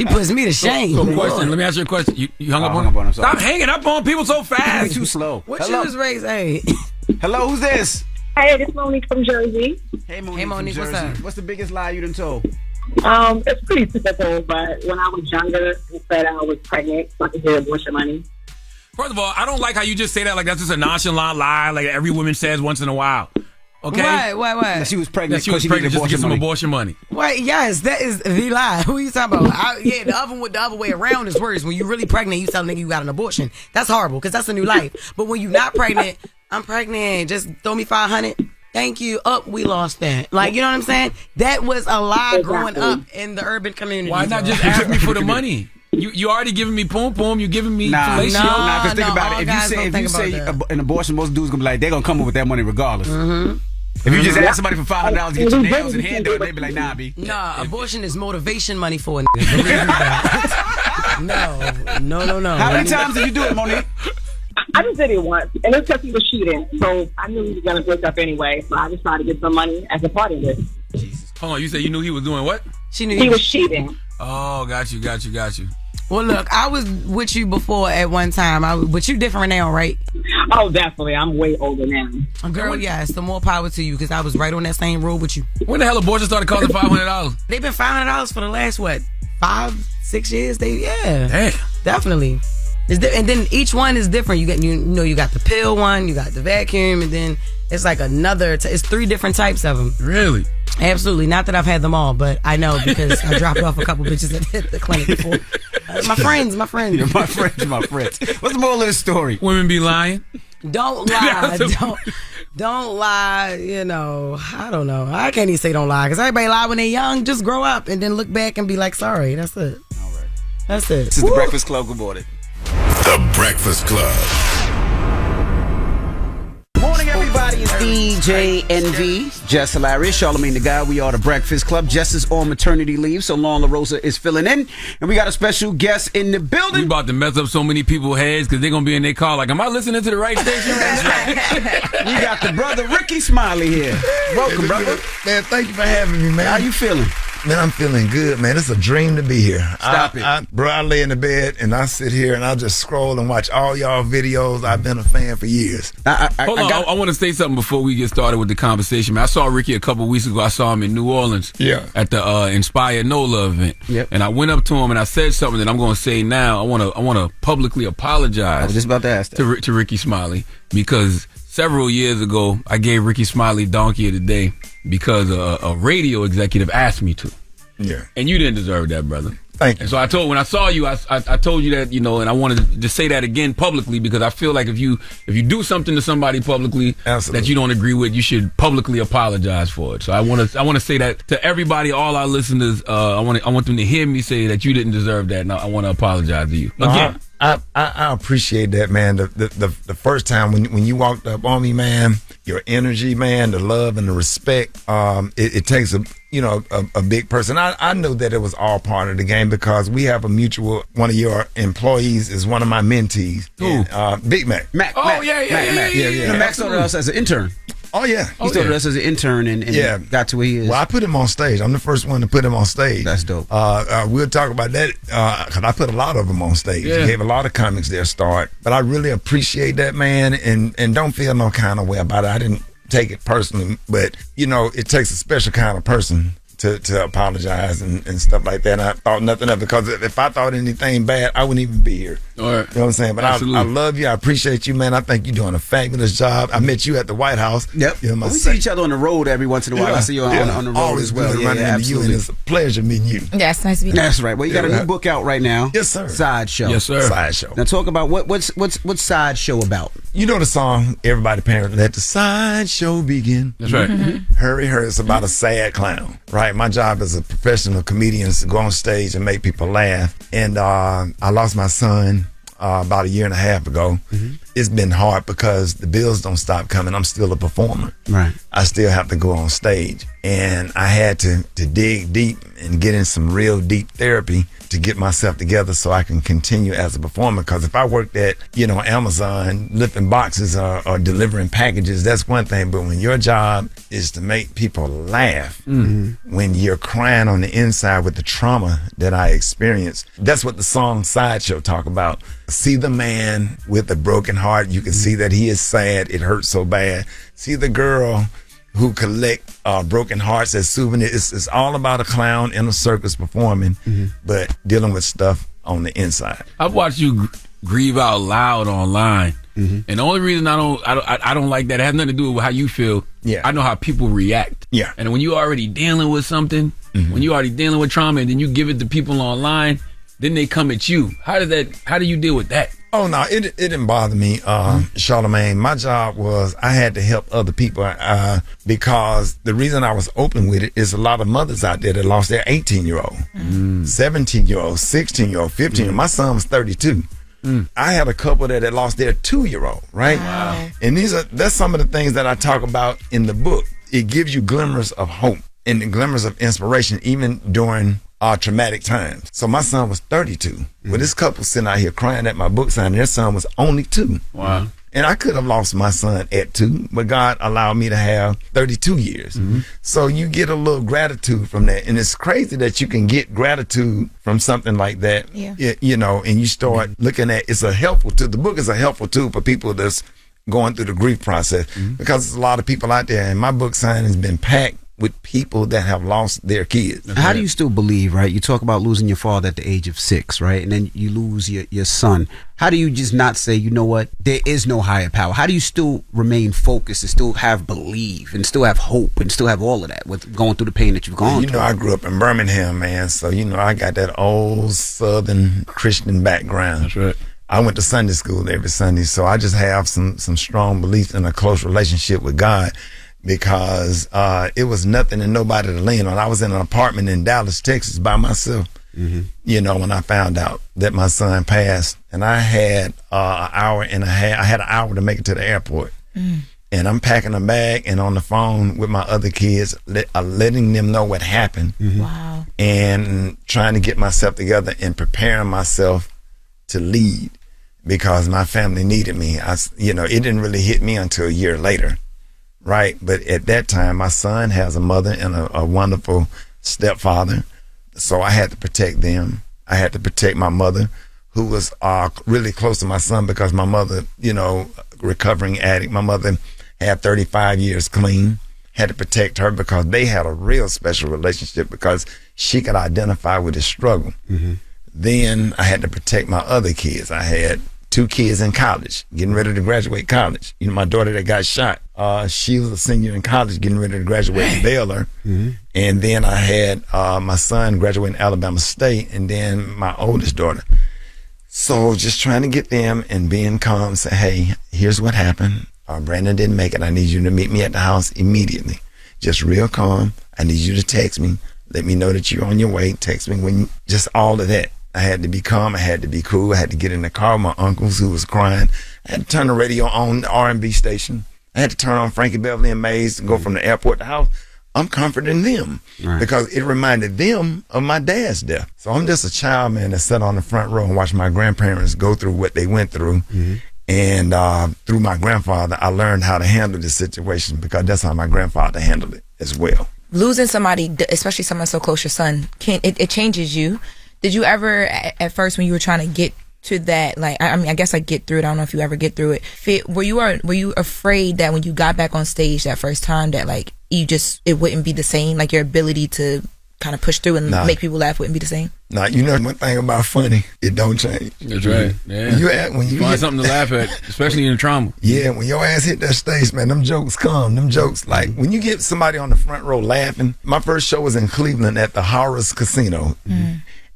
puts me to shame. So question, let me ask you a question. You hung up on him? Stop hanging up on people so fast. You're too slow. What you was raised? Hey. Hello, who's this? Hey, this is Monique from Jersey. Hey, Monique, what's up? What's the biggest lie you done told? It's pretty typical, but when I was younger, I said I was pregnant, so I could get abortion money. First of all, I don't like how you just say that like that's just a nonchalant lie, like every woman says once in a while. Okay? What? That she was pregnant. That she was pregnant just to get some abortion money. Wait, yes, that is the lie. Who are you talking about? The other way around is worse. When you're really pregnant, you tell a nigga you got an abortion. That's horrible because that's a new life. But when you're not pregnant, I'm pregnant. Just throw me $500. Thank you. We lost that. Like, you know what I'm saying? That was a lie growing up in the urban community. Why not just ask me for the money? You already giving me poom poom. You giving me fellatio. Because think about it. If you say an abortion, most dudes gonna be like, they're gonna come up with that money regardless. Mm-hmm. If you just ask somebody for $500 to get your nails and hair done, they'd be like, nah, B. Nah, abortion is motivation money for a nigga. No. How many times did you do it, Monique? I just did it once, and it's because he was cheating. So I knew he was going to break up anyway. So I just tried to get some money as a part of this. Jesus. Hold on, you said you knew he was doing what? She knew he was cheating. Oh, got you. Well, look, I was with you before at one time. But you different now, right? Oh, definitely. I'm way older now. Girl, yes. The more power to you, because I was right on that same road with you. When the hell abortion started costing $500? They've been $500 for the last, 5-6 years? Damn. Definitely. And then each one is different. You got the pill one, you got the vacuum, and then it's like another. It's 3 different types of them. Really? Absolutely. Not that I've had them all, but I know because I dropped off a couple bitches at the clinic before. My friends. You're my friends. What's the moral of the story? Women be lying. Don't lie. Don't lie. I don't know. I can't even say don't lie because everybody lie when they're young. Just grow up and then look back and be like, sorry. That's it. All That's it. This is The Breakfast Club. Good morning. The Breakfast Club. Morning, everybody. It's DJ NV, Jess Hilarious, Charlamagne the Guy. We are The Breakfast Club. Jess is on maternity leave, so Lauren LaRosa is filling in. And we got a special guest in the building. We about to mess up so many people's heads because they're going to be in their car like, am I listening to the right station right now? We got the brother Rickey Smiley here. Welcome, brother. Man, thank you for having me, man. How you feeling? Man, I'm feeling good, man. It's a dream to be here. Stop it. Bro, I lay in the bed and I sit here and I just scroll and watch all y'all videos. I've been a fan for years. Hold on, I want to say something before we get started with the conversation, man. I saw Rickey a couple weeks ago. I saw him in New Orleans at the Inspire NOLA event. Yep. And I went up to him and I said something that I'm going to say now. I want to publicly apologize. I was just about to ask that. To Rickey Smiley, because several years ago, I gave Rickey Smiley Donkey of the Day because a radio executive asked me to. Yeah. And you didn't deserve that, brother. Thank you. And so when I saw you, I told you that, and I wanted to say that again publicly because I feel like if you do something to somebody publicly that you don't agree with, you should publicly apologize for it. So I want to say that to everybody, all our listeners. I want them to hear me say that you didn't deserve that, and I want to apologize to you again. I appreciate that, man. The first time when you walked up on me, man, your energy, man, the love and the respect, it takes a big person. I know that it was all part of the game because we have a mutual, one of your employees is one of my mentees. Who? Big Mack. Mack. Oh, yeah. Mack started us as an intern. Oh, yeah. He started us as an intern and got to where he is. Well, I put him on stage. I'm the first one to put him on stage. That's dope. We'll talk about that because I put a lot of them on stage. Yeah. He gave a lot of comics their start. But I really appreciate that, man, and don't feel no kind of way about it. I didn't take it personally, but, it takes a special kind of person to apologize and stuff like that. And I thought nothing of it because if I thought anything bad, I wouldn't even be here. All right. You know what I'm saying? But I love you. I appreciate you, man. I think you're doing a fabulous job. I met you at the White House. Yep. We see each other on the road every once in a while. I see you on the road always as well. Running into you, and it's a pleasure meeting you. Yeah, it's nice to be here. That's right. Well, you got a new book out right now. Yes, sir. Sideshow. Yes, sir. Sideshow. Now talk about what's Sideshow about. You know the song, everybody parent, let the sideshow begin. That's right. Mm-hmm. Hurry, hurry. It's about a sad clown, right? My job as a professional comedian is to go on stage and make people laugh. And I lost my son about a year and a half ago. Mm-hmm. It's been hard because the bills don't stop coming. I'm still a performer. Right. I still have to go on stage. And I had to dig deep and get in some real deep therapy to get myself together so I can continue as a performer. Because if I worked at, Amazon, lifting boxes or delivering packages, that's one thing. But when your job is to make people laugh, when you're crying on the inside with the trauma that I experienced, that's what the song Sideshow talk about. See the man with a broken heart. You can see that he is sad. It hurts so bad. See the girl who collect broken hearts as souvenirs. It's all about a clown in a circus performing, but dealing with stuff on the inside. I've watched you grieve out loud online, and the only reason I don't like that, it has nothing to do with how you feel. Yeah, I know how people react. Yeah, and when you're already dealing with something, when you're already dealing with trauma, and then you give it to people online, then they come at you. How do you deal with that? Oh, no, it didn't bother me, Charlamagne. My job was I had to help other people because the reason I was open with it is a lot of mothers out there that lost their 18-year-old, 17-year-old, 16-year-old, 15-year-old. My son was 32. I had a couple that had lost their 2-year-old, right? Wow. And that's some of the things that I talk about in the book. It gives you glimmers of hope and the glimmers of inspiration even during traumatic times. So my son was 32. Well, this couple sitting out here crying at my book signing, their son was only 2. Wow. And I could have lost my son at 2, but God allowed me to have 32 years. So you get a little gratitude from that. And it's crazy that you can get gratitude from something like that, and you start looking at, it's a helpful tool. The book is a helpful tool for people that's going through the grief process because there's a lot of people out there, and my book signing has been packed with people that have lost their kids. How do you still believe, right? You talk about losing your father at the age of 6, right? And then you lose your son. How do you just not say, you know what, there is no higher power? How do you still remain focused and still have belief and still have hope and still have all of that with going through the pain that you've gone through? I grew up in Birmingham, man. So, I got that old Southern Christian background. That's right. I went to Sunday school every Sunday. So I just have some strong beliefs in a close relationship with God. Because it was nothing and nobody to lean on. I was in an apartment in Dallas, Texas by myself. you know, when I found out that my son passed. And I had an hour and a half. I had an hour to make it to the airport. And I'm packing a bag and on the phone with my other kids, letting them know what happened. Wow. And trying to get myself together and preparing myself to lead because my family needed me. You know, it didn't really hit me until a year later, right? But at that time, my son has a mother and a wonderful stepfather. So I had to protect them. I had to protect my mother, who was really close to my son because my mother, you know, recovering addict. My mother had 35 years clean. Had to protect her because they had a real special relationship because she could identify with his struggle. Then I had to protect my other kids. I had 2 kids in college, getting ready to graduate college. You know, my daughter that got shot, she was a senior in college, getting ready to graduate Baylor. And then I had my son graduating Alabama State, and then my oldest daughter. So just trying to get them and being calm, say, hey, here's what happened. Brandon didn't make it. I need you to meet me at the house immediately. Just real calm. I need you to text me. Let me know that you're on your way. Text me when just all of that. I had to be calm. I had to be cool. I had to get in the car with my uncles who was crying. I had to turn the radio on, the R&B station. I had to turn on Frankie Beverly and Maze and go from the airport to the house. I'm comforting them because it reminded them of my dad's death. So I'm just a child, man, that sat on the front row and watched my grandparents go through what they went through. And through my grandfather, I learned how to handle this situation because that's how my grandfather handled it as well. Losing somebody, especially someone so close, your son, it changes you. Did you ever, at first, when you were trying to get to that, like, I mean, I guess I get through it. I don't know if you ever get through it. Were you afraid that when you got back on stage that first time that, like, it wouldn't be the same? Like, your ability to kind of push through and make people laugh wouldn't be the same? Nah, you know one thing about funny, it don't change. That's right. Yeah. When you find something to laugh at, especially in trauma. Yeah, when your ass hit that stage, man, them jokes come. Them jokes, like when you get somebody on the front row laughing. My first show was in Cleveland at the Harrah's Casino.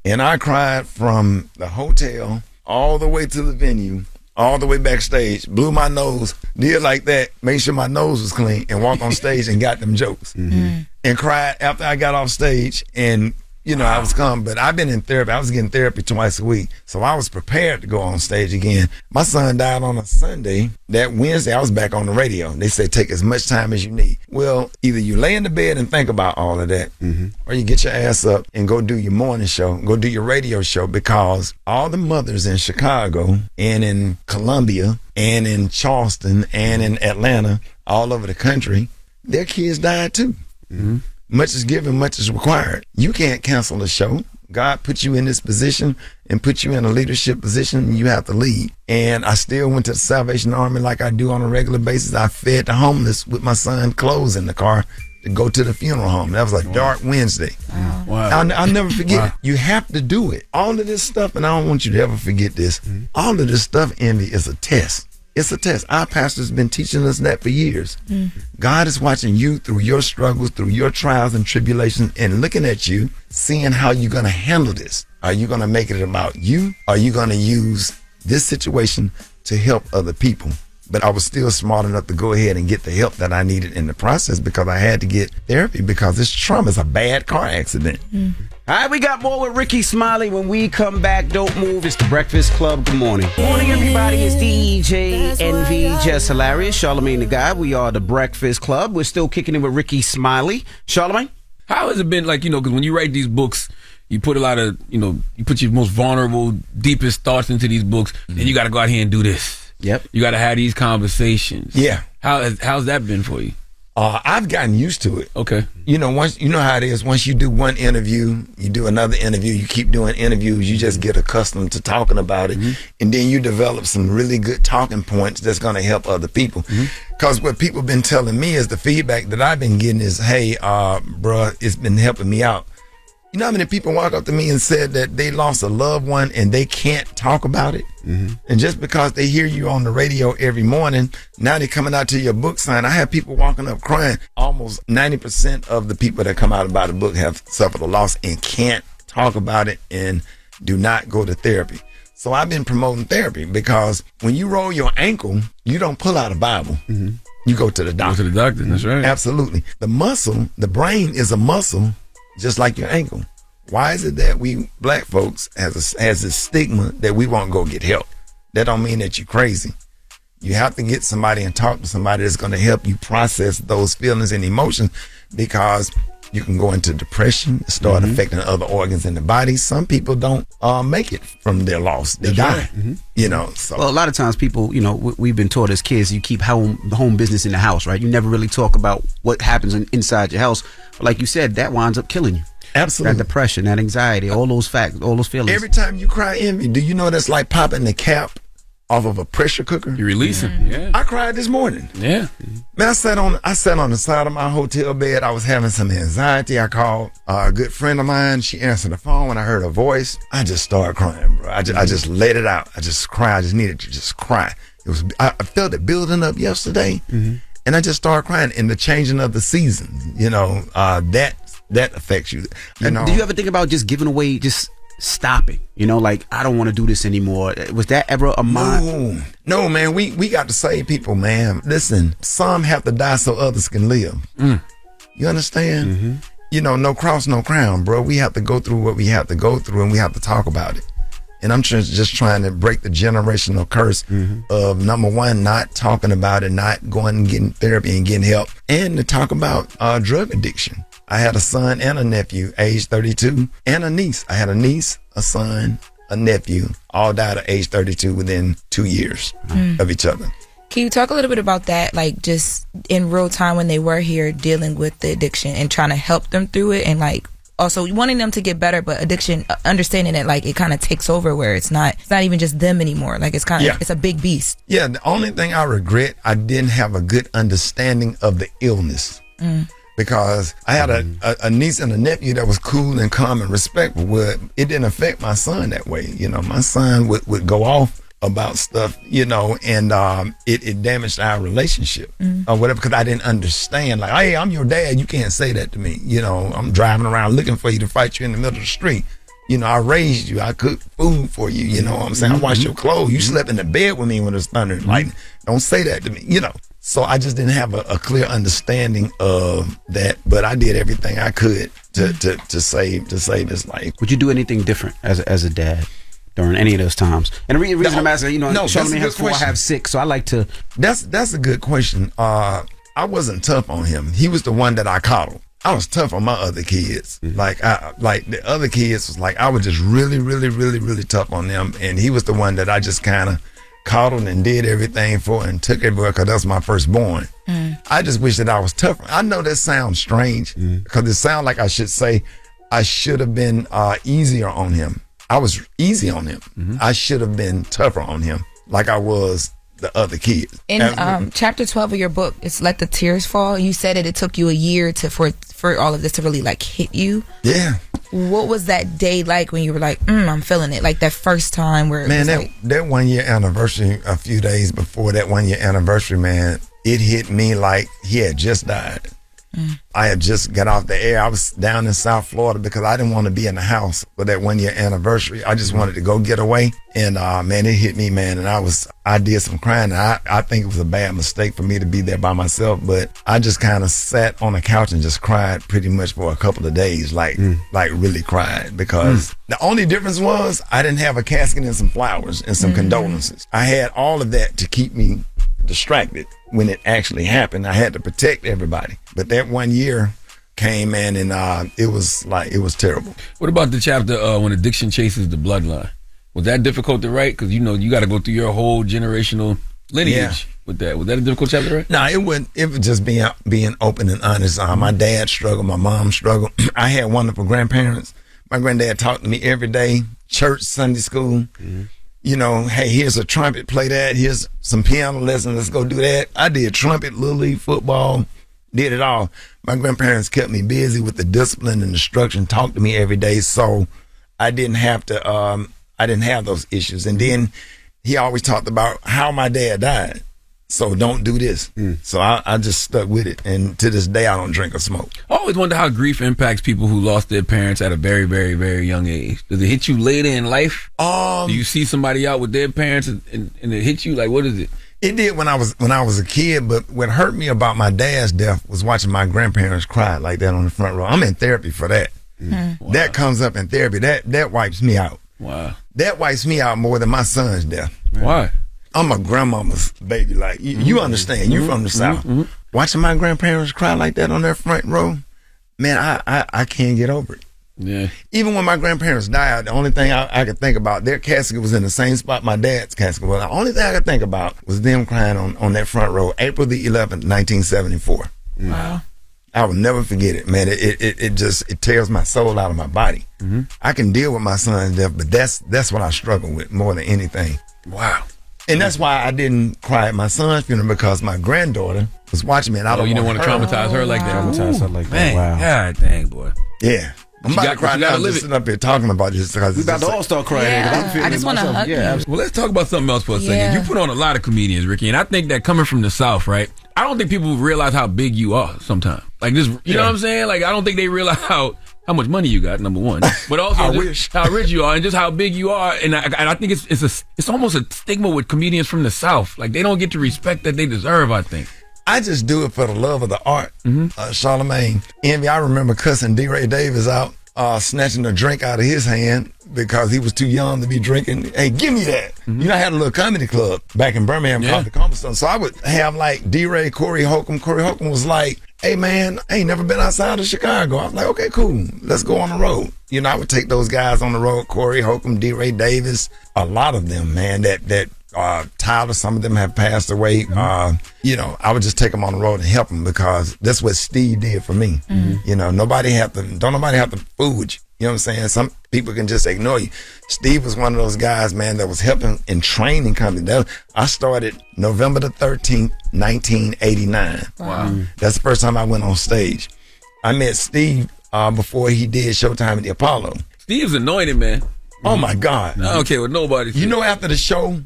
And I cried from the hotel all the way to the venue, all the way backstage, blew my nose, did like that, made sure my nose was clean, and walked on stage and got them jokes. And cried after I got off stage, and you know, I was calm, but I've been in therapy. I was getting therapy twice a week. So I was prepared to go on stage again. My son died on a Sunday. That Wednesday, I was back on the radio. They said, take as much time as you need. Well, either you lay in the bed and think about all of that, or you get your ass up and go do your morning show, go do your radio show, because all the mothers in Chicago and in Columbia and in Charleston and in Atlanta, all over the country, their kids died too. Much is given, much is required. You can't cancel a show. God put you in this position and put you in a leadership position, and you have to lead. And I still went to the Salvation Army like I do on a regular basis. I fed the homeless with my son's clothes in the car to go to the funeral home. That was a dark Wednesday. Wow. I'll never forget it. You have to do it. All of this stuff, and I don't want you to ever forget this, all of this stuff, Envy, is a test. It's a test. Our pastor's been teaching us that for years. God is watching you through your struggles, through your trials and tribulations, and looking at you, seeing how you're going to handle this. Are you going to make it about you? Are you going to use this situation to help other people? But I was still smart enough to go ahead and get the help that I needed in the process because I had to get therapy because this trauma is a bad car accident. All right, we got more with Rickey Smiley when we come back. Don't move. It's the Breakfast Club. Good morning. Morning, everybody. It's DJ Envy, Jess Hilarious, Charlamagne the Guy. We are the Breakfast Club. We're still kicking it with Rickey Smiley. Charlamagne? How has it been, like, you know, because when you write these books, you put a lot of, you know, you put your most vulnerable, deepest thoughts into these books, and you got to go out here and do this. Yep. You got to have these conversations. Yeah. How's that been for you? I've gotten used to it. Okay. You know, once you know how it is. Once you do one interview, you do another interview, you keep doing interviews, you just get accustomed to talking about it. And then you develop some really good talking points that's going to help other people. Because what people been telling me is the feedback that I've been getting is, hey, bruh, it's been helping me out. You know how many people walk up to me and said that they lost a loved one and they can't talk about it? And just because they hear you on the radio every morning, now they're coming out to your book sign. I have people walking up crying. Almost 90% of the people that come out about a book have suffered a loss and can't talk about it and do not go to therapy. So I've been promoting therapy because when you roll your ankle, you don't pull out a Bible. You go to the doctor. Go to the doctor, that's right. Absolutely. The muscle, the brain is a muscle, just like your ankle. Why is it that we black folks has this stigma that we won't go get help? That don't mean that you're crazy. You have to get somebody and talk to somebody that's going to help you process those feelings and emotions, because you can go into depression, start affecting other organs in the body. Some people don't make it from their loss. They die. You know, so. Well, a lot of times people, you know, we've been taught as kids, you keep home business in the house, right? You never really talk about what happens inside your house. But like you said, that winds up killing you. Absolutely. That depression, that anxiety, all those facts, all those feelings. Every time you cry envy, do you know that's like popping the cap off of a pressure cooker? You release it. Yeah. I cried this morning. Yeah. Man, I sat on the side of my hotel bed. I was having some anxiety. I called a good friend of mine. She answered the phone when I heard her voice. I just started crying, bro. I just let it out. I just cried. I just needed to just cry. I felt it building up yesterday, and I just started crying. And the changing of the seasons, you know, that affects you. You know. Do you ever think about just giving away, just stopping? You know, like, I don't want to do this anymore. Was that ever a mind? No, man. We got to save people, man. Listen, some have to die so others can live. You understand? You know, no cross, no crown, bro. We have to go through what we have to go through, and we have to talk about it. And I'm just trying to break the generational curse of, number one, not talking about it, not going and getting therapy and getting help, and to talk about drug addiction. I had a son and a nephew, age 32, and a niece. I had a niece, a son, a nephew, all died at age 32 within 2 years of each other. Can you talk a little bit about that, like just in real time when they were here dealing with the addiction and trying to help them through it, and like also wanting them to get better, but addiction, understanding that like it kind of takes over where it's not even just them anymore. Like it's kind of, it's a big beast. Yeah, the only thing I regret, I didn't have a good understanding of the illness. Because I had a niece and a nephew that was cool and calm and respectful. Well, it didn't affect my son that way. You know, my son would go off about stuff, you know, and it damaged our relationship or whatever, because I didn't understand. Like, hey, I'm your dad. You can't say that to me. You know, I'm driving around looking for you to fight you in the middle of the street. You know, I raised you. I cooked food for you. You know what I'm saying? I washed your clothes. You slept in the bed with me when it was thunder and lightning. Don't say that to me, you know. So I just didn't have a clear understanding of that, but I did everything I could to save his life. Would you do anything different as a dad during any of those times? And the reason I'm asking, you know, Charlamagne has 4, I have 6, so I like to. That's a good question. I wasn't tough on him. He was the one that I coddled. I was tough on my other kids. Like the other kids was like, I was just really, really, really, really tough on them, and he was the one that I just kind of coddled and did everything for and took everywhere, because that's my firstborn. I just wish that I was tougher. I know that sounds strange, because it sounds like I should say I should have been easier on him. I was easy on him. I should have been tougher on him like I was the other kids. In chapter 12 of your book, it's Let the Tears Fall. You said it took you a year for all of this to really like hit you. Yeah. What was that day like when you were like, I'm feeling it? Like that first time where man, that 1 year anniversary, a few days before that 1 year anniversary, man, it hit me like he had just died. I had just got off the air. I was down in South Florida because I didn't want to be in the house for that 1 year anniversary. I just wanted to go get away. And man, it hit me, man. And I did some crying. I think it was a bad mistake for me to be there by myself, but I just kind of sat on the couch and just cried pretty much for a couple of days, like really cried, because the only difference was I didn't have a casket and some flowers and some condolences. I had all of that to keep me distracted when it actually happened. I had to protect everybody, but that 1 year came, man, and it was terrible. What about the chapter when addiction chases the bloodline? Was that difficult to write? Because you know you got to go through your whole generational lineage with that. Was that a difficult chapter to write? No, it wasn't. It was just being open and honest. My dad struggled, my mom struggled. I had wonderful grandparents. My granddad talked to me every day, church, Sunday school. You know, hey, here's a trumpet, play that. Here's some piano lessons, let's go do that. I did trumpet, little league football, did it all. My grandparents kept me busy with the discipline and instruction, talked to me every day, so I didn't have to, I didn't have those issues. And then he always talked about how my dad died. So don't do this. So I just stuck with it. And to this day, I don't drink or smoke. I always wonder how grief impacts people who lost their parents at a very, very, very young age. Does it hit you later in life? Do you see somebody out with their parents and it hits you? Like, what is it? It did when I was a kid, but what hurt me about my dad's death was watching my grandparents cry like that on the front row. I'm in therapy for that. Wow. That comes up in therapy. That wipes me out. Wow. That wipes me out more than my son's death. Why? I'm a grandmama's baby. Like, you understand. You from the South. Watching my grandparents cry like that on their front row, man, I can't get over it. Yeah. Even when my grandparents died, the only thing I could think about, their casket was in the same spot my dad's casket was. The only thing I could think about was them crying on that front row, April the 11th, 1974. Wow. I will never forget it, man. It tears my soul out of my body. I can deal with my son's death, but that's what I struggle with more than anything. Wow. And that's why I didn't cry at my son's funeral, because my granddaughter was watching me, and I don't. You don't want to traumatize her like that. Traumatize her like that. Man, Wow. God dang, boy. Yeah. I'm about to cry now. I'm just sitting up here talking about this because We about to all start crying. Yeah. I'm feeling I just want to hug you. Well, let's talk about something else for a second. Yeah. You put on a lot of comedians, Ricky, and I think that coming from the South, right? I don't think people realize how big you are sometimes. Like this, you know what I'm saying? Like I don't think they realize how much money you got, number one, but also how rich you are and just how big you are. And I think it's almost a stigma with comedians from the South. Like they don't get the respect that they deserve, I think. I just do it for the love of the art. Charlamagne, Envy, I remember cussing D. Ray Davis out, snatching a drink out of his hand because he was too young to be drinking. Hey, give me that. You know, I had a little comedy club back in Birmingham called the Cumberstone. So I would have like D. Ray, Corey Holcomb. Corey Holcomb was like, hey man, I ain't never been outside of Chicago. I was like, okay, cool. Let's go on the road. You know, I would take those guys on the road, Corey Holcomb, D. Ray Davis, a lot of them, man, that Tyler, some of them have passed away. You know, I would just take them on the road and help them because that's what Steve did for me. You know, don't nobody have to fool with you. You know what I'm saying? Some people can just ignore you. Steve was one of those guys, man, that was helping in training company. I started November the 13th, 1989. Wow. That's the first time I went on stage. I met Steve before he did Showtime at the Apollo. Steve's anointed, man. Oh my God. I don't care what nobody says. You know, after the show,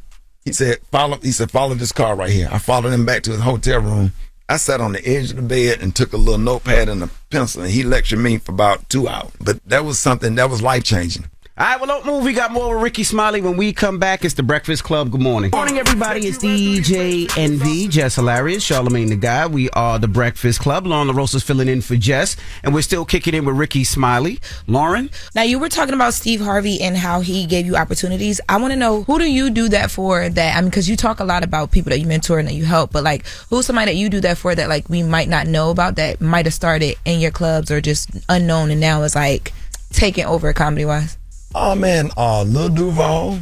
he said, follow this car right here. I followed him back to his hotel room. I sat on the edge of the bed and took a little notepad and a pencil, and he lectured me for about 2 hours. But that was something that was life-changing. All right, well, don't move. We got more with Rickey Smiley. When we come back, it's The Breakfast Club. Good morning. Good morning, everybody. It's DJ NV, Jess Hilarious, Charlamagne the Guy. We are The Breakfast Club. Lauren LaRosa is filling in for Jess, and we're still kicking in with Rickey Smiley. Lauren? Now, you were talking about Steve Harvey and how he gave you opportunities. I want to know, who do you do that for? That, I mean, because you talk a lot about people that you mentor and that you help, but like, who's somebody that you do that for that like we might not know about that might have started in your clubs or just unknown and now is like taking over comedy-wise? Oh man, Lil Duval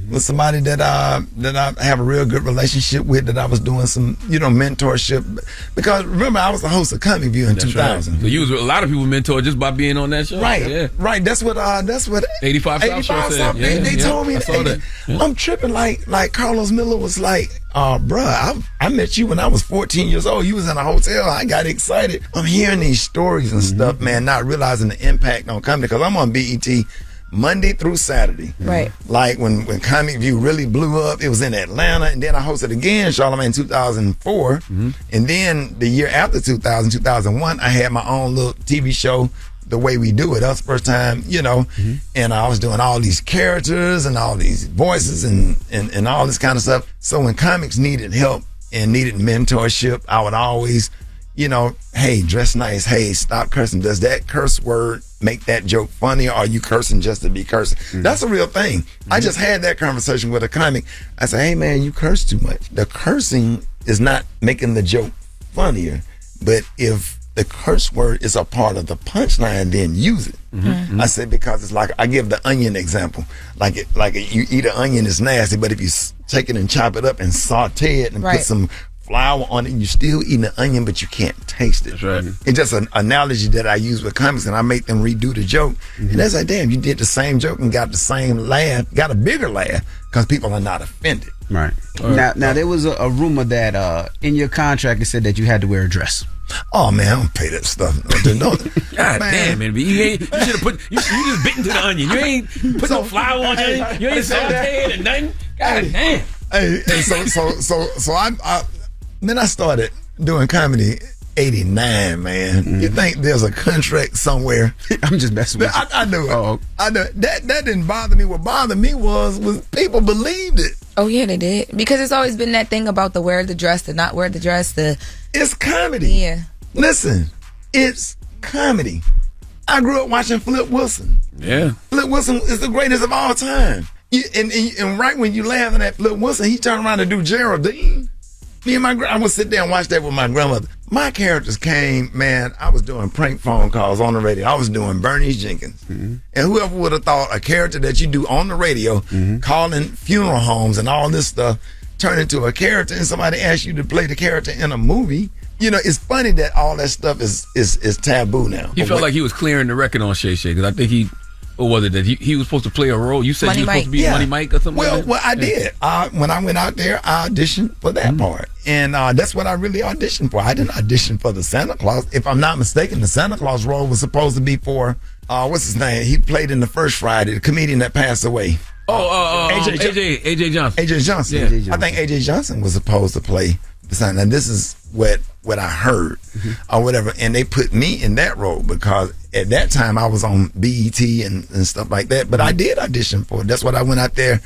was somebody that I have a real good relationship with, that I was doing some, mentorship. Because remember, I was the host of Comedy View in 2000. Right. So you was a lot of people mentored just by being on that show. Right, yeah. Right. That's what 85 South Show said. They told me that. I'm tripping like Carlos Miller was like, bruh, I met you when I was 14 years old. You was in a hotel. I got excited. I'm hearing these stories and stuff, man, not realizing the impact on comedy, because I'm on BET Monday through Saturday. Right. Like when Comic View really blew up, it was in Atlanta, and then I hosted again, Charlamagne, in 2004. And then the year after 2001, I had my own little TV show, The Way We Do It. That was the first time, and I was doing all these characters and all these voices and all this kind of stuff. So when comics needed help and needed mentorship, I would always, hey, dress nice. Hey, stop cursing. Does that curse word make that joke funny, or are you cursing just to be cursing? That's a real thing. I just had that conversation with a comic. I said, hey man, you curse too much. The cursing is not making the joke funnier, but if the curse word is a part of the punchline, then use it. I said, because it's like, I give the onion example. Like you eat an onion, it's nasty, but if you take it and chop it up and saute it and put some flour on it, you're still eating the onion, but you can't taste it. That's right. It's just an analogy that I use with comics, and I make them redo the joke. And that's like, damn, you did the same joke and got the same laugh, got a bigger laugh, because people are not offended. Right. Now there was a rumor that in your contract it said that you had to wear a dress. Oh man, I don't pay that stuff. God damn, man. You should have put. You just bit into the onion. You ain't put no flour on it. You ain't sauteed and nothing. God damn. Hey, so I started doing comedy 89, man. You think there's a contract somewhere? I'm just messing with you. I knew it. I knew it. That didn't bother me. What bothered me was people believed it. Oh yeah, they did. Because it's always been that thing about the wear the dress, the not wear the dress, It's comedy. Yeah. Listen, it's comedy. I grew up watching Flip Wilson. Yeah. Flip Wilson is the greatest of all time. And right when you laughing at Flip Wilson, he turned around to do Geraldine. Me and I would sit there and watch that with my grandmother. My characters came, man, I was doing prank phone calls on the radio. I was doing Bernie Jenkins. And whoever would have thought a character that you do on the radio, calling funeral homes and all this stuff, turn into a character and somebody asks you to play the character in a movie. You know, it's funny that all that stuff is taboo now. He felt like he was clearing the record on Shay Shay, because I think or was it that he was supposed to play a role? You said Money he was Mike. supposed to be Money Mike or something like that? Well, I did. When I went out there, I auditioned for that part. And that's what I really auditioned for. I didn't audition for the Santa Claus. If I'm not mistaken, the Santa Claus role was supposed to be for, what's his name? He played in the first Friday, the comedian that passed away. AJ Johnson. AJ Johnson. Yeah. I think AJ Johnson was supposed to play the Santa. And this is what I heard or whatever. And they put me in that role because at that time I was on BET and stuff like that. But I did audition for it. That's what I went out there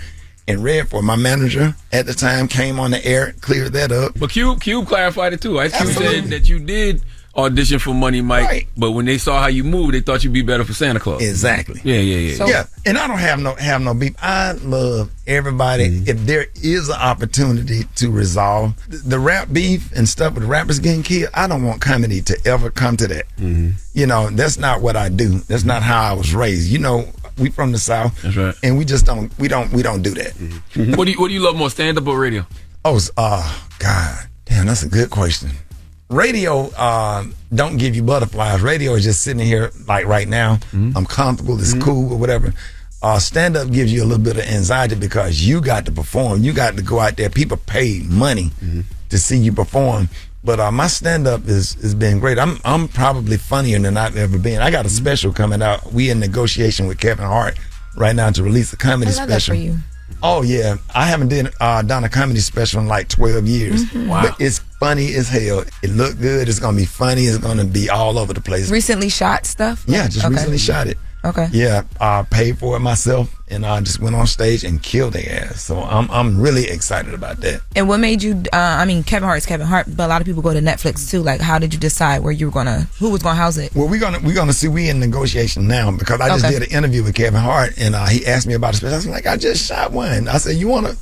and read for. My manager at the time came on the air, cleared that up. But Cube clarified it too. Ice Cube said that you did audition for Money Mike, but when they saw how you moved, they thought you'd be better for Santa Claus. Exactly. Yeah. So, yeah, and I don't have no beef. I love everybody. If there is an opportunity to resolve the rap beef and stuff with rappers getting killed, I don't want comedy to ever come to that. You know, that's not what I do. That's not how I was raised. You know, we from the South. That's right. And we just don't do that. What do you love more, stand up or radio? God, damn, that's a good question. Radio don't give you butterflies. Radio is just sitting here like right now. I'm comfortable. It's cool or whatever. Stand up gives you a little bit of anxiety because you got to perform. You got to go out there. People pay money to see you perform. But my stand up has been great. I'm probably funnier than I've ever been. I got a special coming out. We in negotiation with Kevin Hart right now to release a comedy special. That for you. Oh yeah, I haven't done a comedy special in like 12 years. Wow. But it's funny as hell. It looked good. It's gonna be funny. It's gonna be all over the place. Recently shot stuff? Yeah, just recently shot it. Okay. Yeah, I paid for it myself, and I just went on stage and killed their ass. So I'm really excited about that. And what made you? Kevin Hart's Kevin Hart, but a lot of people go to Netflix too. Like, how did you decide who was gonna house it? Well, we're gonna see. We in negotiation now because I just did an interview with Kevin Hart, and he asked me about a special. I was like, I just shot one. I said, you wanna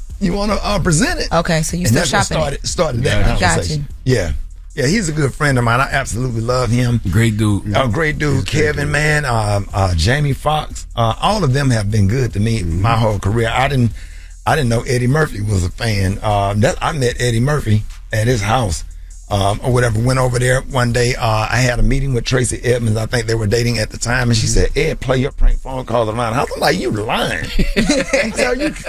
present it? Okay, so you still shopping? Started that conversation. Yeah. Yeah, he's a good friend of mine. I absolutely love him. Great dude. Great dude. Kevin, man, Jamie Foxx, all of them have been good to me my whole career. I didn't know Eddie Murphy was a fan. I met Eddie Murphy at his house or whatever. Went over there one day. I had a meeting with Tracy Edmonds. I think they were dating at the time, and she said, "Ed, play your prank phone calls around." I was like, "You lying?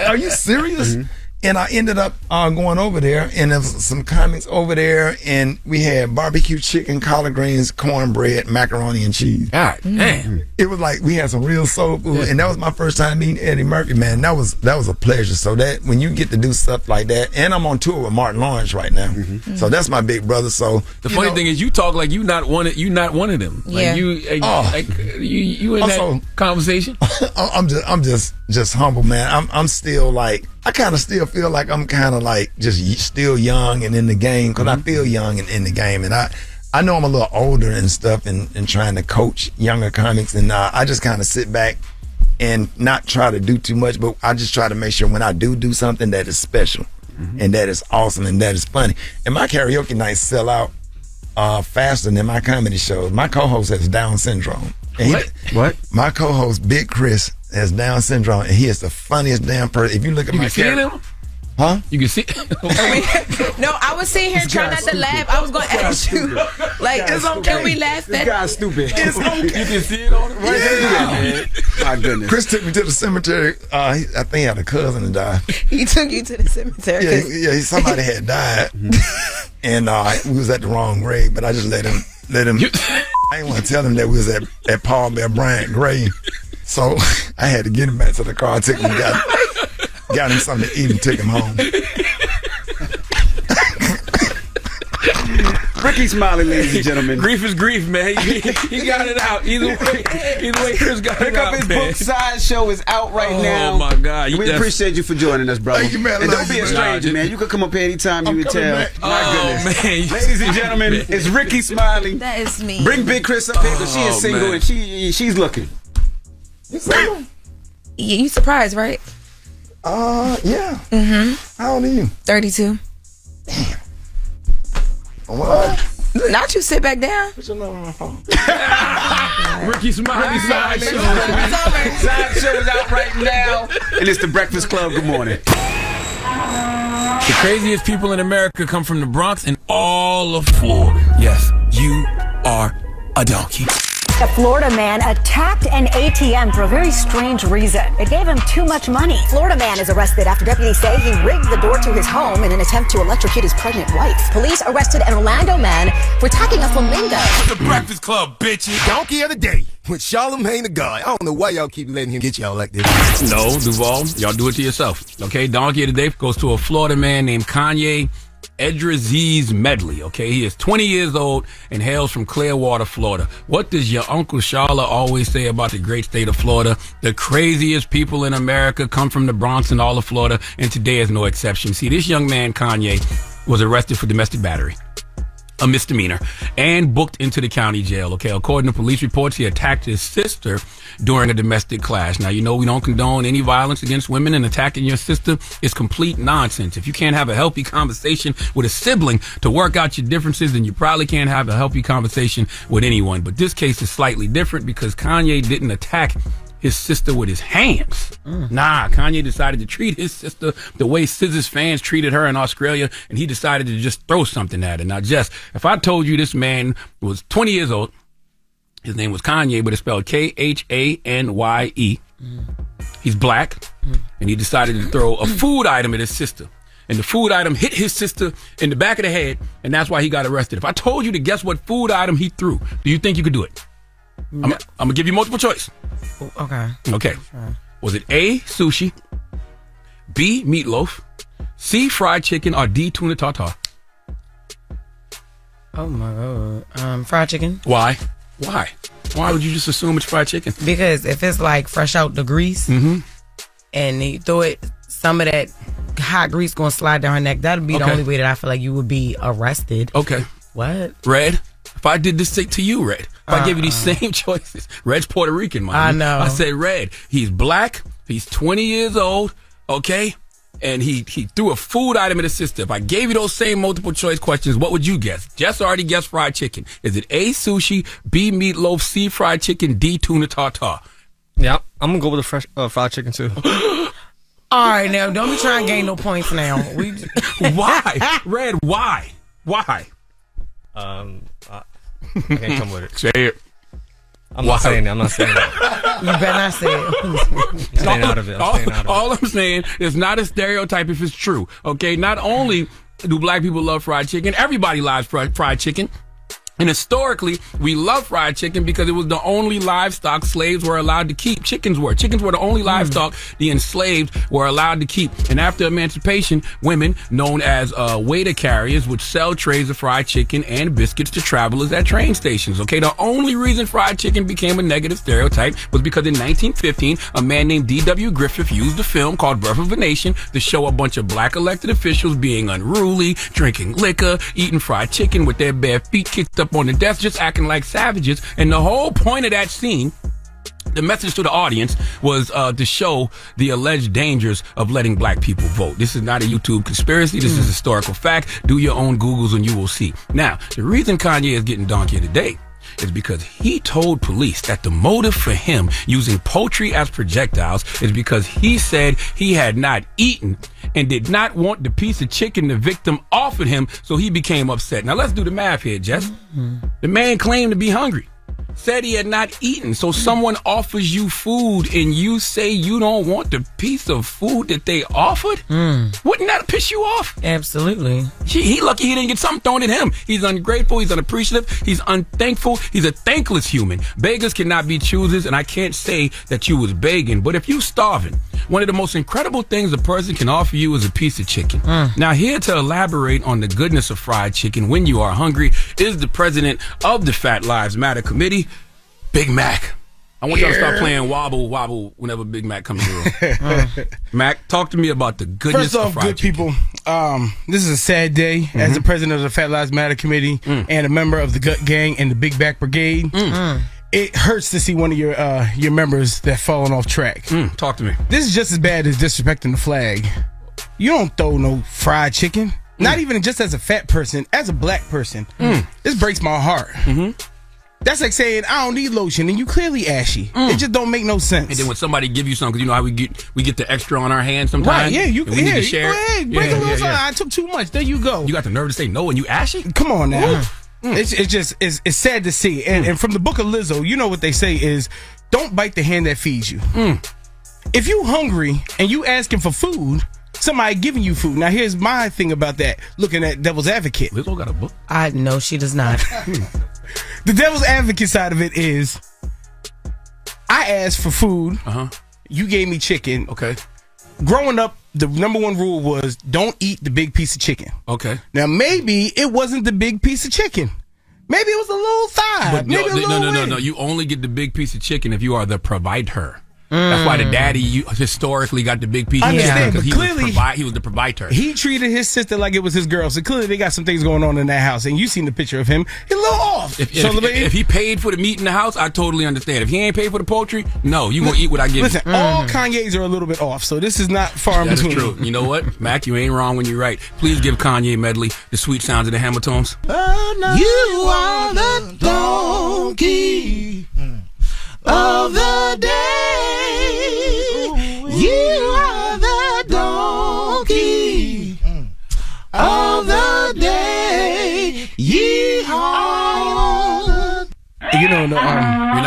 Are you serious?" And I ended up going over there, and there was some comics over there, and we had barbecue chicken, collard greens, cornbread, macaroni and cheese. God damn! It was like we had some real soul food, and that was my first time meeting Eddie Murphy. Man, that was a pleasure. So that when you get to do stuff like that, and I'm on tour with Martin Lawrence right now, so that's my big brother. So the funny thing is, you talk like you not one of them. Like you in that conversation. I'm just humble, man. I'm still like. I kind of still feel like I'm kind of like just still young and in the game because I feel young and in the game. And I know I'm a little older and stuff and trying to coach younger comics. And I just kind of sit back and not try to do too much, but I just try to make sure when I do something that is special and that is awesome and that is funny. And my karaoke nights sell out faster than my comedy shows. My co-host has Down syndrome. What? My co-host, Big Chris, has Down syndrome, and he is the funniest damn person. If you look at my camera, huh? You can see. No, I was sitting here trying not to laugh. I was going to ask you, like, can we laugh at? This guy's stupid. It's okay. You can see it on the right there, man. My goodness. Chris took me to the cemetery. I think he had a cousin that died. He took you to the cemetery. Yeah, somebody had died, and we was at the wrong grave. But I just let him. I didn't want to tell him that we was at Paul Bear Bryant grave. So I had to get him back to the car. I took him, got him something to eat, and took him home. Rickey Smiley, ladies and gentlemen. Grief is grief, man. He got it out. Either way, Chris got it out, His man. book Sideshow is out right now. Oh, my God. We appreciate you for joining us, brother. Thank you, man. And don't be a stranger, man. You can come up here anytime you would tell. back. My goodness. Man. Ladies and gentlemen, it's Rickey Smiley. That is me. Bring Big Chris up here because she is single man. and she's looking. You single? You surprised, right? Yeah. Mm-hmm. How old are you? 32. What? Not you sit back down. What's your number on my phone? Rickey Smiley Sideshow. Sideshow is out right now. And it's the Breakfast Club. Good morning. The craziest people in America come from the Bronx and all of Florida. Yes, you are a donkey. A Florida man attacked an ATM for a very strange reason. It gave him too much money. Florida man is arrested after deputies say he rigged the door to his home in an attempt to electrocute his pregnant wife. Police arrested an Orlando man for attacking a flamingo. The Breakfast Club, bitches. Donkey of the day with Charlamagne the God. I don't know why y'all keep letting him get y'all like this. No, Duval, y'all do it to yourself. Okay, Donkey of the Day goes to a Florida man named Kanye Edraziz Medley. Okay, he is 20 years old and hails from Clearwater, Florida. What does your Uncle Charla always say about the great state of Florida? The craziest people in America come from the Bronx and all of Florida, and today is no exception. See, this young man, Kanye, was arrested for domestic battery, a misdemeanor, and booked into the county jail. Okay, according to police reports, he attacked his sister during a domestic clash. Now, you know we don't condone any violence against women, and attacking your sister is complete nonsense. If you can't have a healthy conversation with a sibling to work out your differences, then you probably can't have a healthy conversation with anyone. But this case is slightly different because Kanye didn't attack his sister with his hands. Nah, Kanye decided to treat his sister the way Scissors fans treated her in Australia, and he decided to just throw something at her. Now, Jess, if I told you this man was 20 years old, his name was Kanye, but it's spelled Khanye. He's black, and he decided to throw a food item at his sister. And the food item hit his sister in the back of the head, and that's why he got arrested. If I told you to guess what food item he threw, do you think you could do it? I'm going to give you multiple choice. Okay. Was it A, sushi, B, meatloaf, C, fried chicken, or D, tuna tartare? Oh my God. Fried chicken. Why? Why would you just assume it's fried chicken? Because if it's like fresh out the grease and you throw it, some of that hot grease going to slide down her neck, that'd be the only way that I feel like you would be arrested. Okay. What? Red? If I did this to you, Red, if I gave you these same choices, Red's Puerto Rican, man. I know. I said Red. He's black. He's 20 years old. Okay. And he threw a food item at his sister. If I gave you those same multiple choice questions, what would you guess? Jess already guessed fried chicken. Is it A, sushi, B, meatloaf, C, fried chicken, D, tuna tartare? Yeah, I'm going to go with the fresh fried chicken, too. All right, now, don't be trying to gain no points now. Why? Red, why? Why? I can't come with it. Say it. I'm not saying that. You better not say it. I'm staying out of it. All I'm saying is not a stereotype if it's true. Okay, not only do black people love fried chicken, everybody loves fried chicken. And historically, we love fried chicken because it was the only livestock slaves were allowed to keep. Chickens were the only livestock the enslaved were allowed to keep. And after emancipation, women, known as waiter carriers, would sell trays of fried chicken and biscuits to travelers at train stations. Okay, the only reason fried chicken became a negative stereotype was because in 1915, a man named D.W. Griffith used a film called Birth of a Nation to show a bunch of black elected officials being unruly, drinking liquor, eating fried chicken with their bare feet kicked up on the desk, just acting like savages. And the whole point of that scene, the message to the audience, was to show the alleged dangers of letting black people vote. This is not a YouTube conspiracy. This is historical fact. Do your own Googles and you will see. Now, the reason Kanye is getting donkey today is because he told police that the motive for him using poultry as projectiles is because he said he had not eaten and did not want the piece of chicken the victim offered him, so he became upset. Now let's do the math here, Jess. The man claimed to be hungry. said he had not eaten. So someone offers you food and you say you don't want the piece of food that they offered? Wouldn't that piss you off? Absolutely. He lucky he didn't get something thrown at him. He's ungrateful. He's unappreciative. He's unthankful. He's a thankless human. Beggars cannot be choosers, and I can't say that you was begging. But if you starving, one of the most incredible things a person can offer you is a piece of chicken. Now, here to elaborate on the goodness of fried chicken when you are hungry is the president of the Fat Lives Matter Committee, Big Mack. I want y'all to start playing Wobble Wobble whenever Big Mac comes through. Mac, talk to me about the goodness of fried chicken. First off, good people, this is a sad day as the president of the Fat Lives Matter Committee and a member of the Gut Gang and the Big Back Brigade. It hurts to see one of your members that fallen off track. Talk to me. This is just as bad as disrespecting the flag. You don't throw no fried chicken. Not even just as a fat person, as a black person. This breaks my heart. That's like saying I don't need lotion and you clearly ashy. It just don't make no sense. And then when somebody give you something, because you know how we get the extra on our hands sometimes. Right? Yeah, you we need to share. Go ahead, break a little something. I took too much. There you go. You got the nerve to say no and you ashy? Come on now. It's sad to see. And from the book of Lizzo, you know what they say is don't bite the hand that feeds you. If you hungry and you asking for food, somebody giving you food. Now here's my thing about that. Looking at Devil's Advocate. Lizzo got a book? I know she does not. The Devil's Advocate side of it is I asked for food. You gave me chicken. Okay. Growing up, the number one rule was don't eat the big piece of chicken. Okay. Now maybe it wasn't the big piece of chicken. Maybe it was a little thigh. But maybe a little no. You only get the big piece of chicken if you are the provider. That's why the daddy historically got the big piece. I understand, but clearly he was the provider. He treated his sister like it was his girl, so clearly they got some things going on in that house. And you seen the picture of him; he's a little off. If he paid for the meat in the house, I totally understand. If he ain't paid for the poultry, no, you gonna eat what I give you. Listen, all Kanye's are a little bit off, so this is not far in between. That's true. You know what, Mac? You ain't wrong when you're right. Please give Kanye Medley the sweet sounds of the Hamiltones. You are the donkey of the day. You are the donkey of the day. Yeehaw. You know,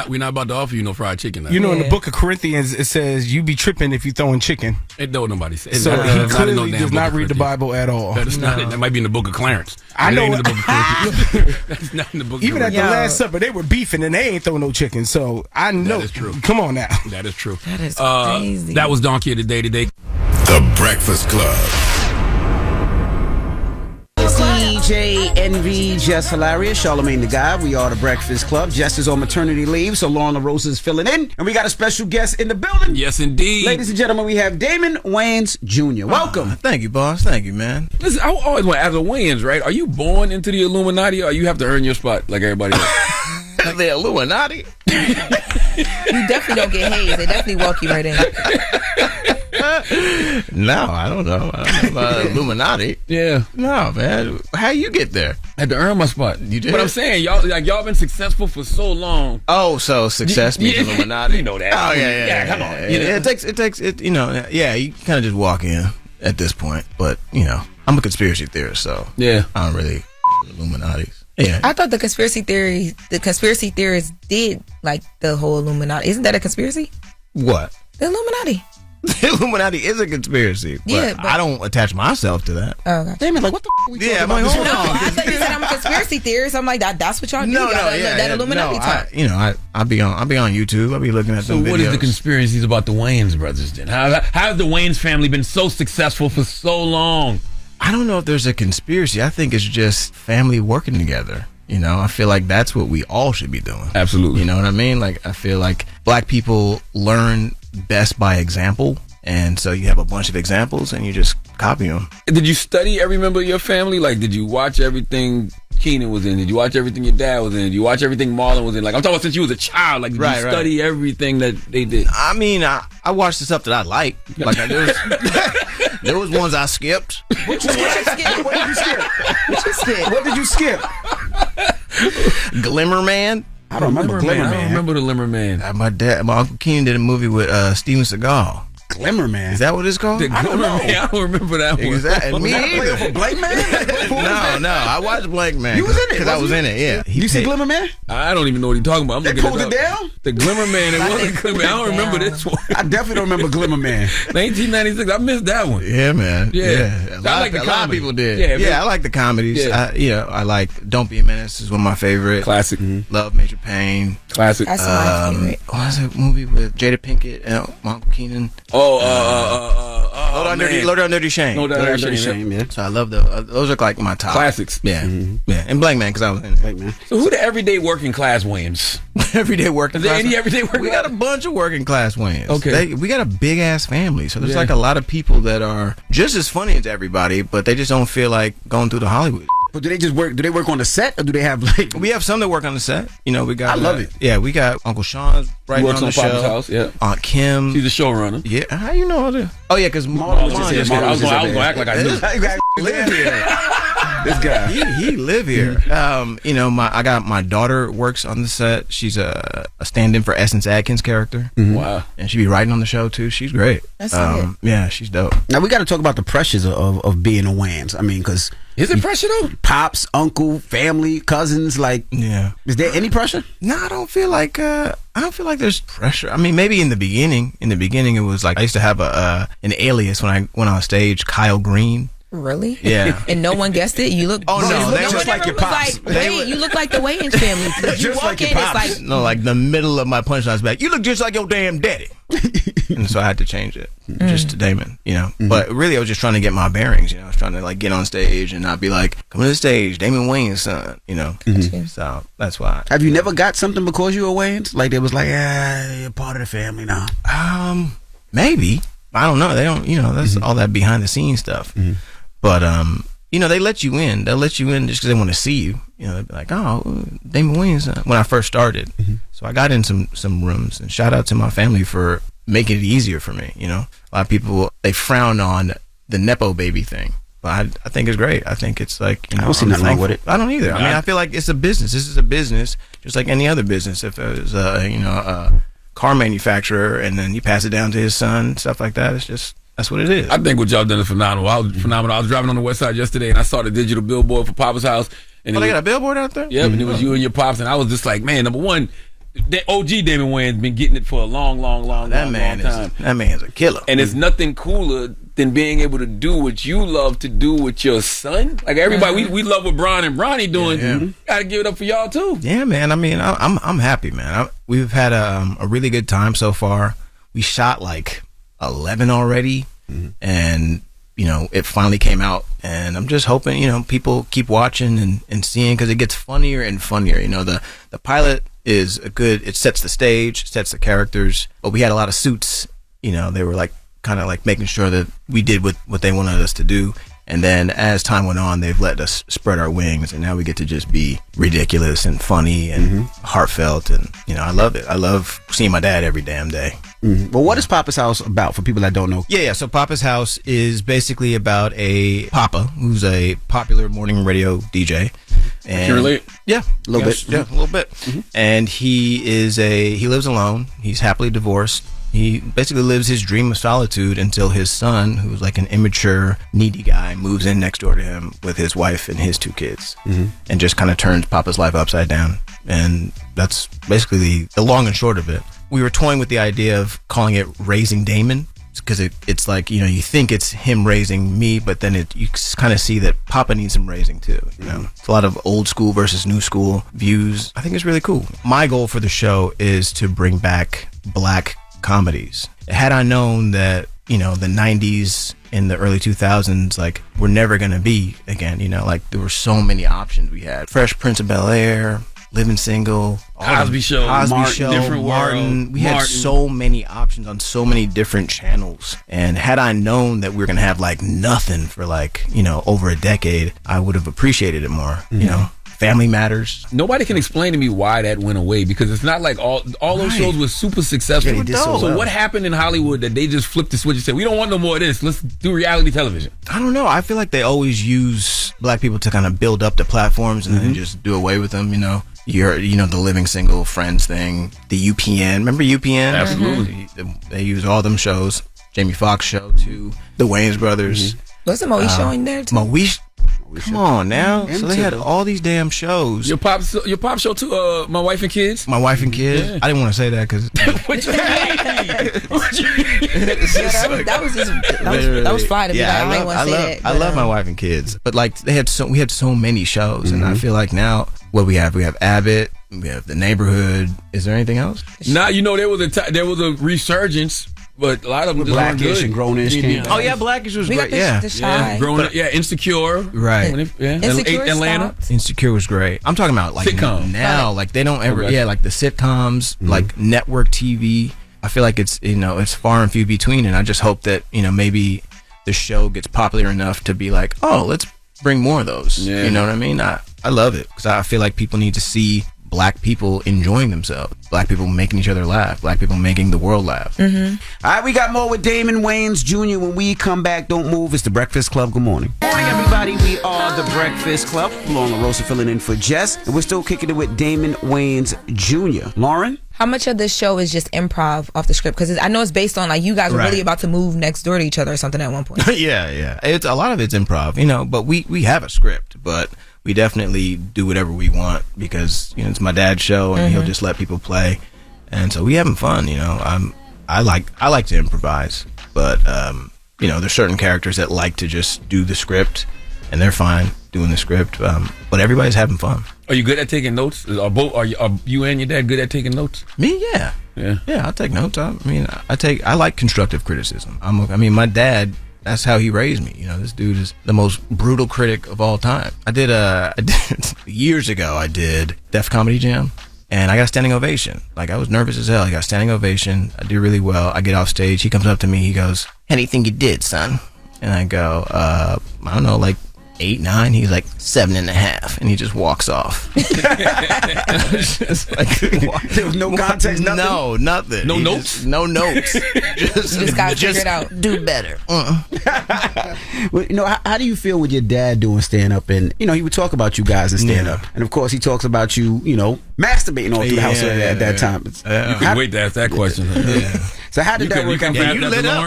we're not about to offer you no fried chicken. Now. You know, in the book of Corinthians, it says you be tripping if you throwing chicken. It don't nobody say. So he clearly does not read the Bible at all. That might be in the book of Clarence. I know. It ain't in the book of Corinthians. That's not in the book. Even of at the Last Supper, they were beefing and they ain't throwing no chicken. So I know. That is true. Come on now. That is true. That is crazy. That was Donkey of the Day today. The Breakfast Club. DJ Envy, Jess Hilarious, Charlamagne the Guy. We are the Breakfast Club. Jess is on maternity leave, so Lauren LaRosa is filling in. And we got a special guest in the building. Yes, indeed. Ladies and gentlemen, we have Damon Wayans Jr. Welcome. Thank you, boss. Thank you, man. Listen, I always want, as a Wayans, right? Are you born into the Illuminati or you have to earn your spot like everybody else? The Illuminati? You definitely don't get hazed. They definitely walk you right in. No, I don't know. I don't know about Illuminati. Yeah. No, man. How you get there? I had to earn my spot. You did? But I'm saying, y'all been successful for so long. Oh, so success means Illuminati? You know that. Oh, yeah. Come on. Yeah, it takes, you know, you kind of just walk in at this point. But, you know, I'm a conspiracy theorist, so yeah, I don't really Illuminatis. Yeah. I thought the conspiracy theorists did like the whole Illuminati. Isn't that a conspiracy? What? The Illuminati. The Illuminati is a conspiracy, but I don't attach myself to that. Oh, okay. Damn it, like what the f*** we talking about? Hold on. I thought you said I'm a conspiracy theorist. I'm like that's what y'all do. That Illuminati talk. I'll be on YouTube. I'll be looking at some videos. So what is the conspiracies about the Wayans brothers then? How has the Wayans family been so successful for so long? I don't know if there's a conspiracy. I think it's just family working together. You know, I feel like that's what we all should be doing. Absolutely. You know what I mean? Like, I feel like black people learn best by example. And so you have a bunch of examples and you just copy them. Did you study every member of your family? Like, did you watch everything Keenan was in? Did you watch everything your dad was in? Did you watch everything Marlon was in? Like, I'm talking about since you was a child. Like, did you study everything that they did? I mean, I watched the stuff that I like. Like, there was ones I skipped. What did you skip? Glimmer Man. I don't remember Glimmer Man. I don't remember the Glimmer Man. My Uncle Keenan did a movie with Steven Seagal. Glimmer Man. Is that what it's called? The Glimmer Man. I don't remember that one. Exactly. Me either. For Blank Man? No. I watched Blank Man. You was in it? Because I was in it, yeah. You see Glimmer Man? I don't even know what he's talking about. I'm They looking pulled it down? The Glimmer Man. It wasn't Glimmer Man. I don't remember this one. I definitely don't remember Glimmer Man. 1996. I missed that one. Yeah, man. Yeah. A lot of people did. Yeah, I like the comedies. Yeah. I like Don't Be a Menace is one of my favorite. Classic. Love Major Pain. Classic. That's my favorite. What was that movie with Jada Pinkett and Michael Keenan? Low Down Dirty Shame. Low Down Dirty Shame, yeah. So I love those are like my top classics. Yeah, yeah. And Blank Man because I was in it. Blank Man. So who the everyday working class Wayans? Everyday working Is there class. any everyday working We got a bunch of working class Wayans. Okay. We got a big ass family, so there's like a lot of people that are just as funny as everybody, but they just don't feel like going through the Hollywood. But do they just work? Do they work on the set, or do they have like? We have some that work on the set. You know, we got. I love it. Yeah, we got Uncle Sean right Works on the on show. Papa's House, yeah. Aunt Kim. She's the showrunner. Yeah, how you know all this? Oh yeah, because I was gonna act like I knew. live here. This guy. He live here. You know, I got my daughter works on the set. She's a stand-in for Essence Adkins' character. Wow. And she be writing on the show too. She's great. That's it. Yeah, she's dope. Now we got to talk about the pressures of being a Wayans. I mean, because is it pressure though? Pops, uncle, family, cousins, like, yeah. Is there any pressure? No, I don't feel like there's pressure. I mean, maybe in the beginning. In the beginning, it was like I used to have an alias when I went on stage, Kyle Green. Really? Yeah. And no one guessed it? You look. Oh, no, they no just one like ever your was pops. like, hey, you look like the Wayans family. You Just walk like your in, pops. it's like. No, like the middle of my punchline's back. You look just like your damn daddy. And so I had to change it just to Damon, you know. But really, I was just trying to get my bearings, you know. I was trying to like get on stage and not be like, come to the stage, Damon Wayans' son, you know. So that's why. Have you never got something because you were Wayans? Like they was like, you're part of the family now. Maybe. I don't know. They don't, you know, that's all that behind the scenes stuff. But you know, they let you in. They'll let you in just because they want to see you. You know, they'll be like, oh, Damon Wayans. When I first started, so I got in some rooms. And shout out to my family for making it easier for me. You know, a lot of people they frown on the nepo baby thing, but I think it's great. I think it's like, you know, I don't see nothing wrong with it. I don't either. I mean, I feel like it's a business. This is a business, just like any other business. If it was a car manufacturer and then you pass it down to his son, stuff like that, it's just. That's what it is. I think what y'all done is phenomenal. I was driving on the west side yesterday and I saw the digital billboard for Papa's House. And they got a billboard out there? Yep, and it was you and your pops. And I was just like, man, number one, the OG Damon Wayans been getting it for a long time. That man's a killer. And it's nothing cooler than being able to do what you love to do with your son. Like everybody, we love what Bron and Bronny doing. Yeah. Gotta give it up for y'all too. Yeah, man. I mean, I'm happy, man. We've had a really good time so far. We shot like 11 already, and you know it finally came out, and I'm just hoping people keep watching and seeing, because it gets funnier and funnier. You know, the pilot is it sets the stage, sets the characters, but we had a lot of suits. You know, they were like kind of like making sure that we did what they wanted us to do. And then as time went on, they've let us spread our wings, and now we get to just be ridiculous and funny and heartfelt, and I love it. I love seeing my dad every damn day. Well, what is Papa's House about for people that don't know? Yeah. So Papa's House is basically about a Papa who's a popular morning radio DJ. And can you relate? Yeah, a little bit. Yeah, a little bit. And he lives alone. He's happily divorced. He basically lives his dream of solitude until his son, who's like an immature, needy guy, moves in next door to him with his wife and his 2 kids, and just kind of turns Papa's life upside down. And that's basically the long and short of it. We were toying with the idea of calling it Raising Damon, because it's like, you think it's him raising me, but then you kind of see that Papa needs some raising too. It's a lot of old school versus new school views. I think it's really cool. My goal for the show is to bring back black comedies. Had I known that, the 90s and the early 2000s, like, were never going to be again, like, there were so many options we had. Fresh Prince of Bel-Air, Living Single, Cosby Show, Different Martin. World. We had so many options on so many different channels. And had I known that we were going to have, like, nothing for, like, over a decade, I would have appreciated it more, Family Matters. Nobody can explain to me why that went away, because it's not like all those shows were super successful. Yeah, so what happened in Hollywood that they just flipped the switch and said, we don't want no more of this, let's do reality television? I don't know. I feel like they always use black people to kind of build up the platforms and then just do away with them, You're, the Living Single, Friends thing, the UPN. Remember UPN? Absolutely. They use all them shows Jamie Foxx show to the Wayans brothers. Wasn't Moe showing there too? Moe. Come on now. So they had all these damn shows. Your pop show too. My Wife and Kids. My Wife and Kids. Yeah. I didn't want to say that because that was fly to be like, I didn't want to say that. I love My Wife and Kids, but like we had so many shows, and I feel like now what we have Abbott, we have The Neighborhood. Is there anything else? Now there was a resurgence. But a lot of them just weren't Blackish good. and Grownish came. Oh yeah, Blackish was We great. got the Shy. Insecure. Right. Insecure Atlanta. stopped. Insecure was great. I'm talking about like sitcom. Now, like they don't ever, Okay. like the sitcoms, like network TV. I feel like it's it's far and few between, and I just hope that maybe the show gets popular enough to be like, oh, let's bring more of those. Yeah. You know what I mean? I love it because I feel like people need to see Black people enjoying themselves, Black people making each other laugh, Black people making the world laugh. All right, we got more with Damon Wayans Jr. When we come back, don't move. It's the Breakfast Club. Good morning. Morning, everybody. We are the Breakfast Club. Lauren LaRosa filling in for Jess, and we're still kicking it with Damon Wayans Jr. Lauren? How much of this show is just improv off the script? Because I know it's based on like you guys were really about to move next door to each other or something at one point. yeah. It's a lot of it's improv, but we have a script, but we definitely do whatever we want because it's my dad's show and he'll just let people play, and so we having fun. I like to improvise, but there's certain characters that like to just do the script, and they're fine doing the script. But everybody's having fun. Are you good at taking notes? Are you and your dad good at taking notes? Me, yeah. I take notes. I like constructive criticism. My dad. That's how he raised me. This dude is the most brutal critic of all time. I did years ago. I did Def Comedy Jam, and I got a standing ovation. Like I was nervous as hell. I got a standing ovation. I did really well. I get off stage. He comes up to me. He goes, "How do you think you did, son?" And I go, I don't know, like 8, 9. He's like 7.5, and he just walks off. Just like, there was no context, nothing? No, nothing. No notes? No notes. Just got figured out. Do better. Well, how do you feel with your dad doing stand-up? And, he would talk about you guys in stand-up. And, of course, he talks about you, masturbating all through the house at that time. You couldn't wait to ask that question. So how did that work out?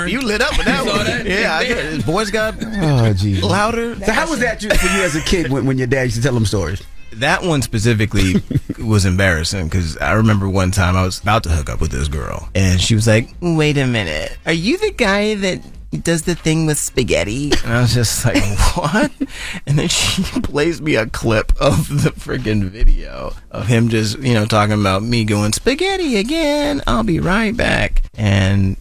You lit up with that one. Yeah, his voice got louder. So how was that for you as a kid when your dad used to tell them stories? That one specifically was embarrassing because I remember one time I was about to hook up with this girl and she was like, "Wait a minute, are you the guy that does the thing with spaghetti?" And I was just like, "What?" And then she plays me a clip of the freaking video of him just talking about me going spaghetti again, I'll be right back, and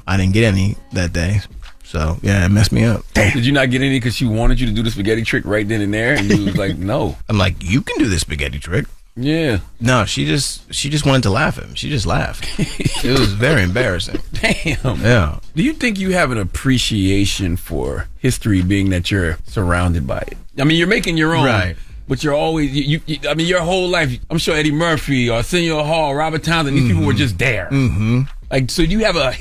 I didn't get any that day. So, yeah, it messed me up. Did you not get any because she wanted you to do the spaghetti trick right then and there? And you was like, no. I'm like, you can do this spaghetti trick. Yeah. No, she just wanted to laugh at him. She just laughed. It was very embarrassing. Damn. Yeah. Do you think you have an appreciation for history being that you're surrounded by it? I mean, you're making your own. Right. But you're always, your whole life, I'm sure Eddie Murphy, Arsenio Hall, Robert Townsend, these people were just there. Mm-hmm. Like, so you have a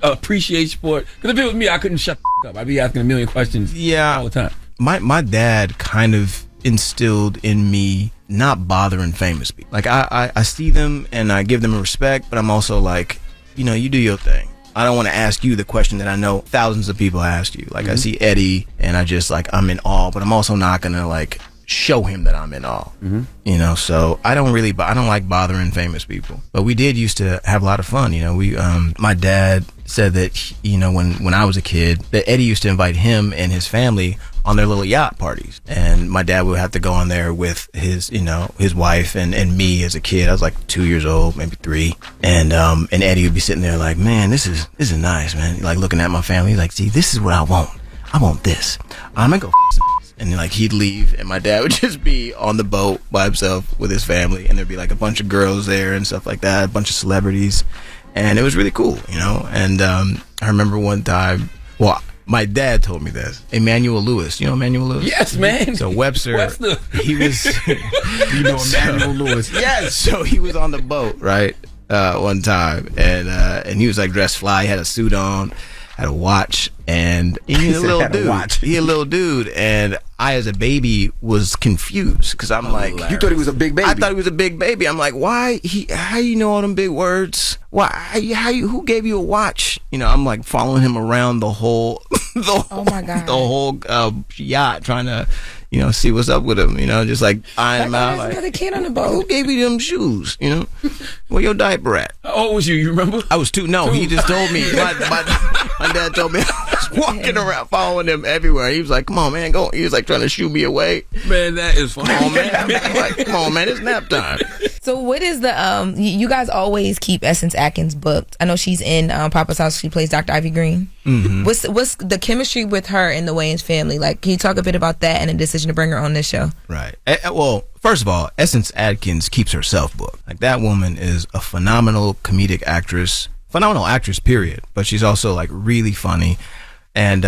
appreciation for it? Because if it was me, I couldn't shut the up. I'd be asking a million questions all the time. My dad kind of instilled in me not bothering famous people. Like, I see them and I give them respect, but I'm also like, you do your thing. I don't want to ask you the question that I know thousands of people ask you. Like, I see Eddie and I just, like, I'm in awe, but I'm also not going to, like, show him that I'm in awe. So I don't like bothering famous people, but we did used to have a lot of fun. My dad said that when I was a kid that Eddie used to invite him and his family on their little yacht parties, and my dad would have to go on there with his his wife and me as a kid. I was like 2 years old, maybe 3, and Eddie would be sitting there like, "Man, this is nice, man." Like looking at my family, he's like, "See, this is what I want this. I'm gonna go some." And then, like, he'd leave, and my dad would just be on the boat by himself with his family, and there'd be, like, a bunch of girls there and stuff like that, a bunch of celebrities, and it was really cool, And I remember one time, my dad told me this. Emmanuel Lewis. You know Emmanuel Lewis? Yes, man. So Webster, he was... Emmanuel Lewis. Yes. So he was on the boat, right, one time, and he was, like, dressed fly, he had a suit on, had a watch, and he's a little dude. He a little dude, and I, as a baby, was confused because I'm like, you thought he was a big baby. I thought he was a big baby. I'm like, why? How you know all them big words? Why? Who gave you a watch? You know, I'm like following him around the whole, oh my God, the whole yacht, trying to, you know, see what's up with him. You know, just like eyeing him out. Like, another kid on the boat. Who gave you them shoes? You know, where your diaper at? How old was you? You remember? I was 2. No, he just told me. My dad told me I was walking around following him everywhere. He was like, "Come on, man, go." He was like trying to shoo me away. Man, that is funny. Come on, man. I'm like, come on, man. It's nap time. So what is the you guys always keep Essence Atkins booked? I know she's in Papa's House. She plays Dr. Ivy Green. Mm-hmm. What's the chemistry with her and the Wayans family like? Can you talk a bit about that and the decision to bring her on this show? Right. Well, first of all, Essence Atkins keeps herself booked. Like, that woman is a phenomenal comedic actress. Phenomenal actress, period. But she's also like really funny. And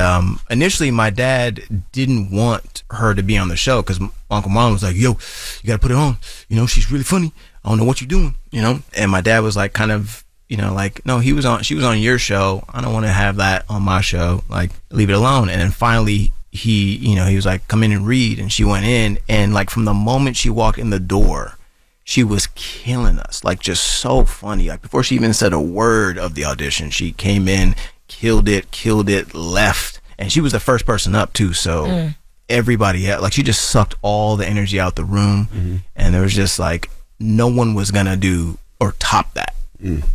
initially, my dad didn't want her to be on the show because Uncle Mom was like, "Yo, you gotta put it on. You know, she's really funny. I don't know what you're doing." You know, and my dad was like, kind of, you know, like, "No, she was on your show. I don't want to have that on my show. Like, leave it alone." And then finally, he was like, "Come in and read." And she went in, and like from the moment she walked in the door, she was killing us. Like, just so funny. Like, before she even said a word of the audition, she came in, killed it, left, and she was the first person up too. So everybody else, like, she just sucked all the energy out the room, and there was just like no one was gonna do or top that.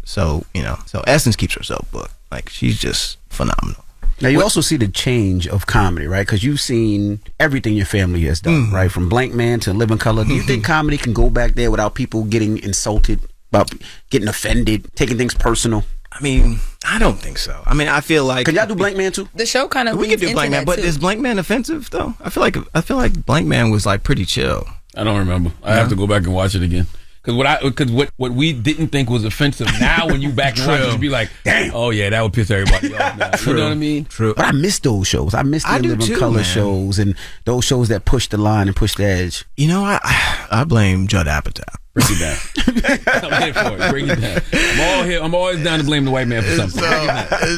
So, you know, so Essence keeps herself booked. Like, she's just phenomenal. Now, you also see the change of comedy, right? Because you've seen everything your family has done, right? From Blank Man to Living Color. Do you think comedy can go back there without people getting insulted, about getting offended, taking things personal? I mean, I don't think so. I mean, I feel like, can y'all do Blank Man too? The show kind of we could do Blank Man, but is Blank Man offensive though? I feel like Blank Man was like pretty chill. I don't remember. I have to go back and watch it again. Because what we didn't think was offensive, now when you back and watch it, you be like, "Damn, oh yeah, that would piss everybody off." Now. You know what I mean? True. But I miss those shows. I miss the Living Color shows and those shows that push the line and push the edge. You know, I blame Judd Apatow. Break it down. I'm here for it. Break it down. I'm always down to blame the white man for something.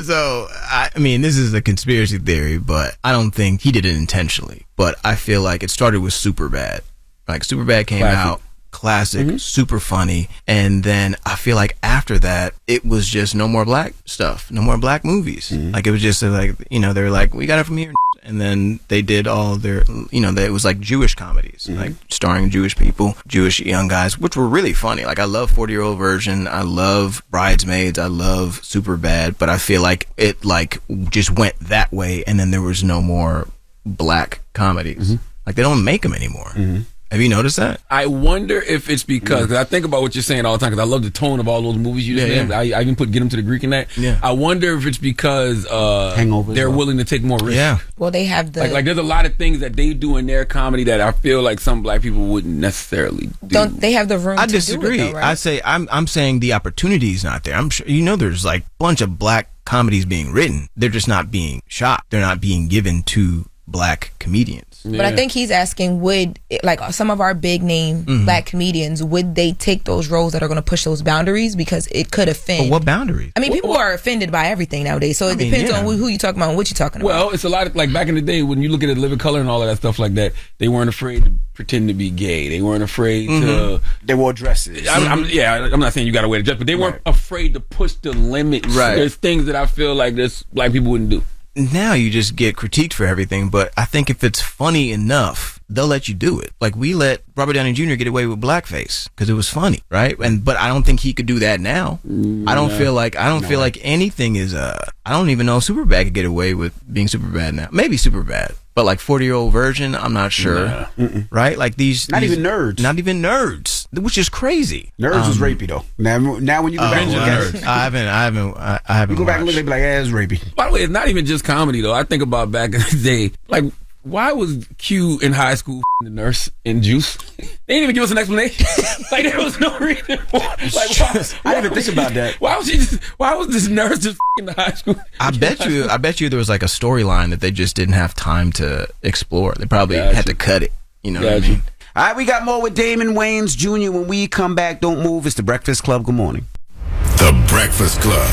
So I mean, this is a conspiracy theory, but I don't think he did it intentionally. But I feel like it started with Superbad. Like, Superbad came out. Classic, super funny, and then I feel like after that it was just no more black stuff, no more black movies. Like, it was just like, you know, they were like, "We got it from here," and then they did all their, you know, it was like Jewish comedies, like starring Jewish people, Jewish young guys, which were really funny. Like, I love 40-Year-Old Virgin, I love Bridesmaids, I love Superbad, but I feel like it like just went that way, and then there was no more black comedies. Like, they don't make them anymore. Have you noticed that? I wonder if it's because I think about what you're saying all the time, because I love the tone of all those movies you just named. I even Get Them to the Greek in that. Yeah. I wonder if it's because they're willing to take more risks. Yeah. Well, they have the like there's a lot of things that they do in their comedy that I feel like some black people wouldn't necessarily do. Don't they have the room? I to disagree. Do it though, right? I say I'm saying the opportunity is not there. I'm sure, you know, there's like a bunch of black comedies being written. They're just not being shot. They're not being given to black comedians. But I think he's asking, would, like, some of our big name black comedians, would they take those roles that are going to push those boundaries? Because it could offend. But what boundaries? I mean, people are offended by everything nowadays, so it depends on who you talking about and what you talking about. Well, it's a lot of, like, back in the day when you look at it, Living Color and all of that stuff like that, they weren't afraid to pretend to be gay. They weren't afraid to. They wore dresses. I'm not saying you got to wear a dress, but they weren't afraid to push the limits. Right. There's things that I feel like this black people wouldn't do. Now you just get critiqued for everything, but I think if it's funny enough, they'll let you do it. Like, we let Robert Downey Jr. get away with blackface because it was funny, right? But I don't think he could do that now. I don't feel like anything is. I don't even know if Superbad could get away with being Superbad now. Maybe Superbad, but like 40-Year-Old Virgin, I'm not sure. Right? Like these, even nerds, which is crazy. Nerds was rapey though. Now when you go back and look at it, I haven't. You go back and look, they be like, "Yeah, it's rapey." By the way, it's not even just comedy though. I think about back in the day, like, why was Q in high school the nurse in Juice? They didn't even give us an explanation. Like, there was no reason for. Like, I didn't even think about that. Why was this nurse just in the high school? I bet you there was like a storyline that they just didn't have time to explore. They probably had to cut it. You know what I mean? All right, we got more with Damon Wayans Jr. When we come back, don't move. It's The Breakfast Club. Good morning. The Breakfast Club.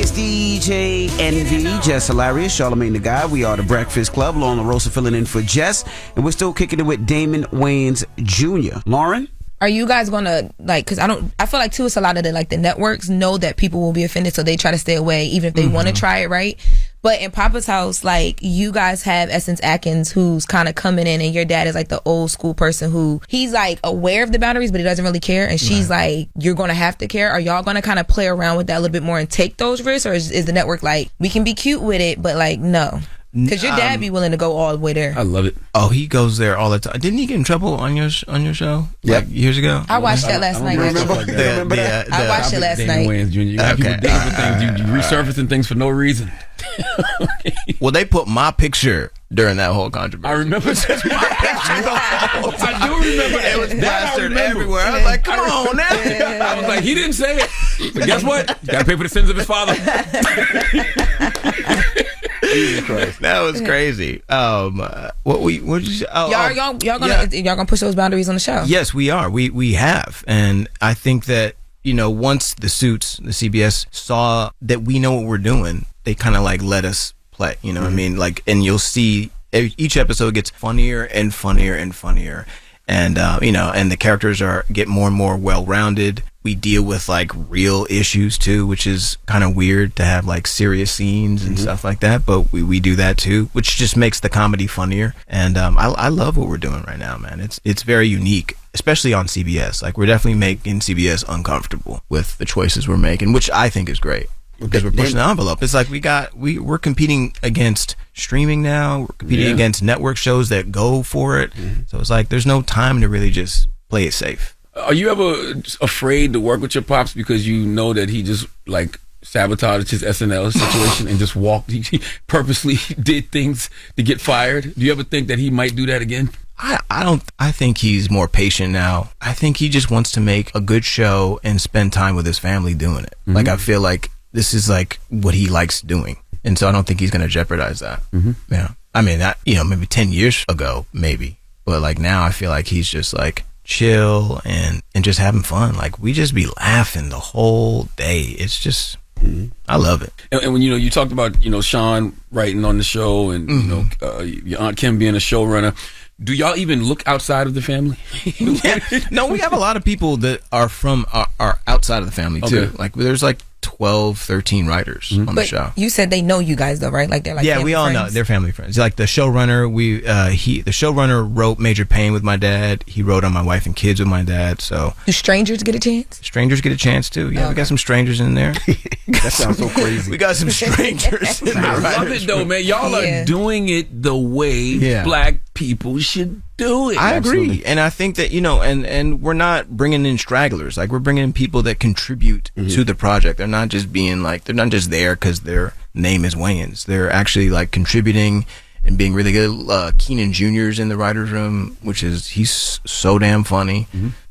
it's DJ Envy, Jess Hilarious, Charlamagne the Guy. We are the Breakfast Club. Lauren LaRosa filling in for Jess. And we're still kicking it with Damon Wayans Jr. Lauren? Are you guys gonna because I feel like too it's a lot of the networks know that people will be offended, so they try to stay away even if they want to try it, right? But in Papa's house, you guys have Essence Atkins, who's kind of coming in, and your dad is the old school person who he's aware of the boundaries, but he doesn't really care. And she's you're gonna have to care. Are y'all gonna kind of play around with that a little bit more and take those risks, or is the network we can be cute with it, but no? Because your dad be willing to go all the way there. I love it. Oh, he goes there all the time. Didn't he get in trouble on your show? Yeah, years ago. I watched that last night. I watched it last night. Wayans Jr. You got people digging for things. You resurfacing things for no reason. Well, they put my picture during that whole controversy. I remember just my picture. I do remember it was plastered everywhere. I was like, come on now. I was like, he didn't say it. But guess what? You gotta pay for the sins of his father. Jesus Christ. That was crazy. What did you say? Y'all gonna push those boundaries on the show? Yes, we are. We have. And I think that, once the CBS saw that we know what we're doing, they kind of let us play, what I mean? And you'll see each episode gets funnier and funnier and funnier. And, and the characters get more and more well-rounded. We deal with real issues too, which is kind of weird to have serious scenes and stuff like that. But we do that too, which just makes the comedy funnier. And I love what we're doing right now, man. It's very unique, especially on CBS. We're definitely making CBS uncomfortable with the choices we're making, which I think is great. Because we're pushing the envelope. It's we're competing against streaming now. We're competing against network shows that go for it. So it's there's no time to really just play it safe. Are you ever afraid to work with your pops because you know that he just sabotaged his SNL situation and just he purposely did things to get fired? Do you ever think that he might do that again? I think he's more patient now. I think he just wants to make a good show and spend time with his family doing it. I feel like this is what he likes doing. And so I don't think he's going to jeopardize that. Yeah. I mean, that, maybe 10 years ago, maybe. But now I feel like he's just chill and just having fun. We just be laughing the whole day. It's just, I love it. And when, you talked about, Sean writing on the show and, your Aunt Kim being a showrunner. Do y'all even look outside of the family? No, we have a lot of people that are from are outside of the family too. There's 12, 13 writers on the show. You said they know you guys though, right? They're we all know they're family friends. The showrunner, the showrunner wrote Major Pain with my dad. He wrote On My Wife and Kids with my dad. So do strangers get a chance? Strangers get a chance too. Yeah, we got some strangers in there. That sounds so crazy. We got some strangers. I love it though, man. Y'all are doing it the way black people should do it. I agree. And I think that, and we're not bringing in stragglers. We're bringing in people that contribute to the project. They're not just being they're not just there because their name is Wayans. They're actually contributing and being really good. Keenan Jr.'s in the writer's room, he's so damn funny.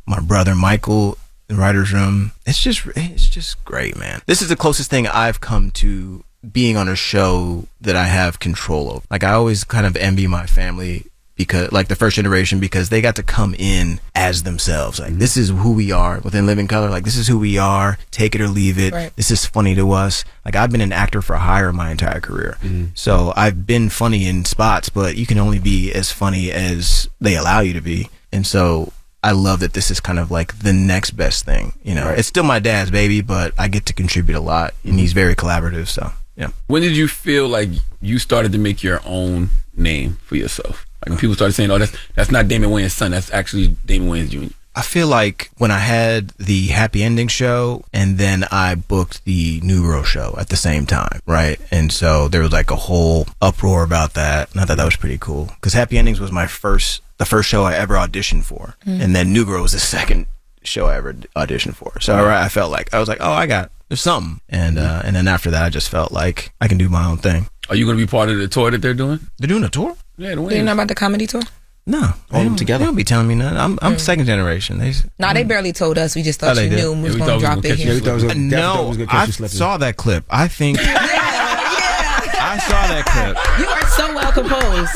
My brother Michael in the writer's room. It's just great, man. This is the closest thing I've come to being on a show that I have control of. I always kind of envy my family because the first generation, because they got to come in as themselves. This is who we are within Living Color. This is who we are. Take it or leave it. Right. This is funny to us. I've been an actor for hire my entire career. So I've been funny in spots, but you can only be as funny as they allow you to be. And so I love that this is kind of the next best thing. It's still my dad's baby, but I get to contribute a lot, and he's very collaborative. So yeah. When did you feel like you started to make your own name for yourself? When people started saying, "Oh, that's not Damon Wayans' son. That's actually Damon Wayans Jr." I feel like when I had the Happy Ending show and then I booked the Lugo show at the same time, right? And so there was a whole uproar about that. And I thought that was pretty cool because Happy Endings was the first show I ever auditioned for, and then Lugo was the second show I ever auditioned for. So I felt I was oh, there's something, and then after that I just felt like I can do my own thing. Are you going to be part of the tour that they're doing? They're doing a tour? Yeah, the Wayans. Do you know about the comedy tour? No, all them together. They don't be telling me nothing. I'm second generation. They barely told us. We just thought you knew and we was going to drop it here. No, I saw that clip. I think. I saw that clip. You are so well composed.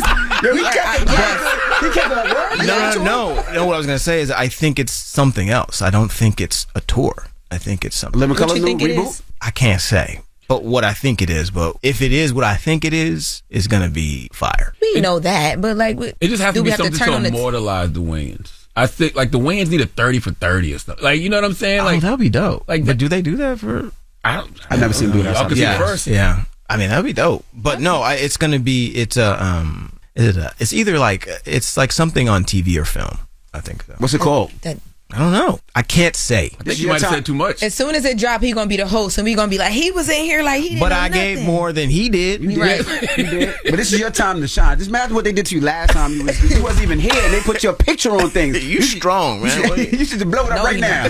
No. What I was going to say is I think it's something else. I don't think it's a tour. I think it's something. Living Color reboot? I can't say. but what I think it is. But if it is what I think it is, it's gonna be fire. We know that, but like, it just has to be something to immortalize the Wayans. I think like the Wayans need a 30 for 30 or stuff. Like, you know what I'm saying? Like, that would be dope. Like, but do they do that for? I've never seen them do that. Yeah. I mean, that'd be dope. But no, it's gonna be. It's either like it's like something on TV or film. I think. What's it called? I don't know. I can't say. I think you might have said too much. As soon as it drop, he gonna be the host, and we gonna be like, he was in here like he didn't But know I nothing. gave more than he did. You did. You did. But this is your time to shine. Just imagine what they did to you last time you wasn't even here, and they put your picture on things. You strong, man. You should blow it up right now.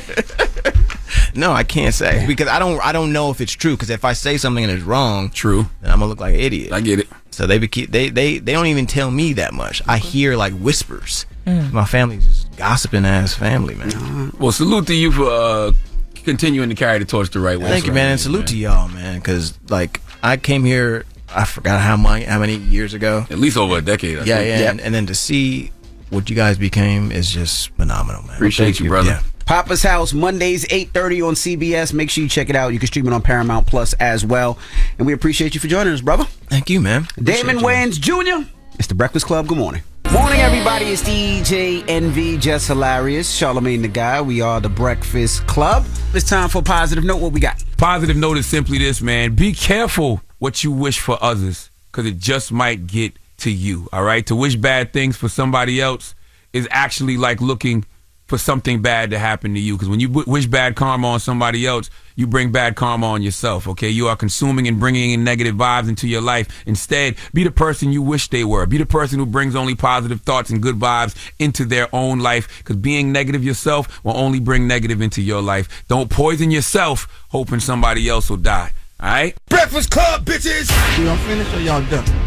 No, I can't say because I don't know if it's true. Because if I say something and it's wrong, true, then I'm gonna look like an idiot. I get it. So they don't even tell me that much. I hear like whispers. My family's just gossiping ass family, man. Well, salute to you for continuing to carry the torch the right way. Thank you, man, and salute to y'all, man. Because like I came here, I forgot how many years ago. At least over a decade. I think. And then to see what you guys became is just phenomenal, man. Appreciate you, brother. Yeah. Papa's House, Mondays, 8:30 on CBS. Make sure you check it out. You can stream it on Paramount Plus as well. And we appreciate you for joining us, brother. Thank you, man. Damon Wayans Jr. It's the Breakfast Club. Good morning. Morning, everybody. It's DJ NV, Jess Hilarious, Charlamagne the Guy. We are the Breakfast Club. It's time for a positive note. What we got? Positive note is simply this, man. Be careful what you wish for others, because it just might get to you, all right? To wish bad things for somebody else is actually like looking for something bad to happen to you, because when you wish bad karma on somebody else, you bring bad karma on yourself, okay? You are consuming and bringing in negative vibes into your life. Instead, be the person you wish they were. Be the person who brings only positive thoughts and good vibes into their own life, because being negative yourself will only bring negative into your life. Don't poison yourself hoping somebody else will die, all right? Breakfast Club, bitches! Y'all finished or y'all done?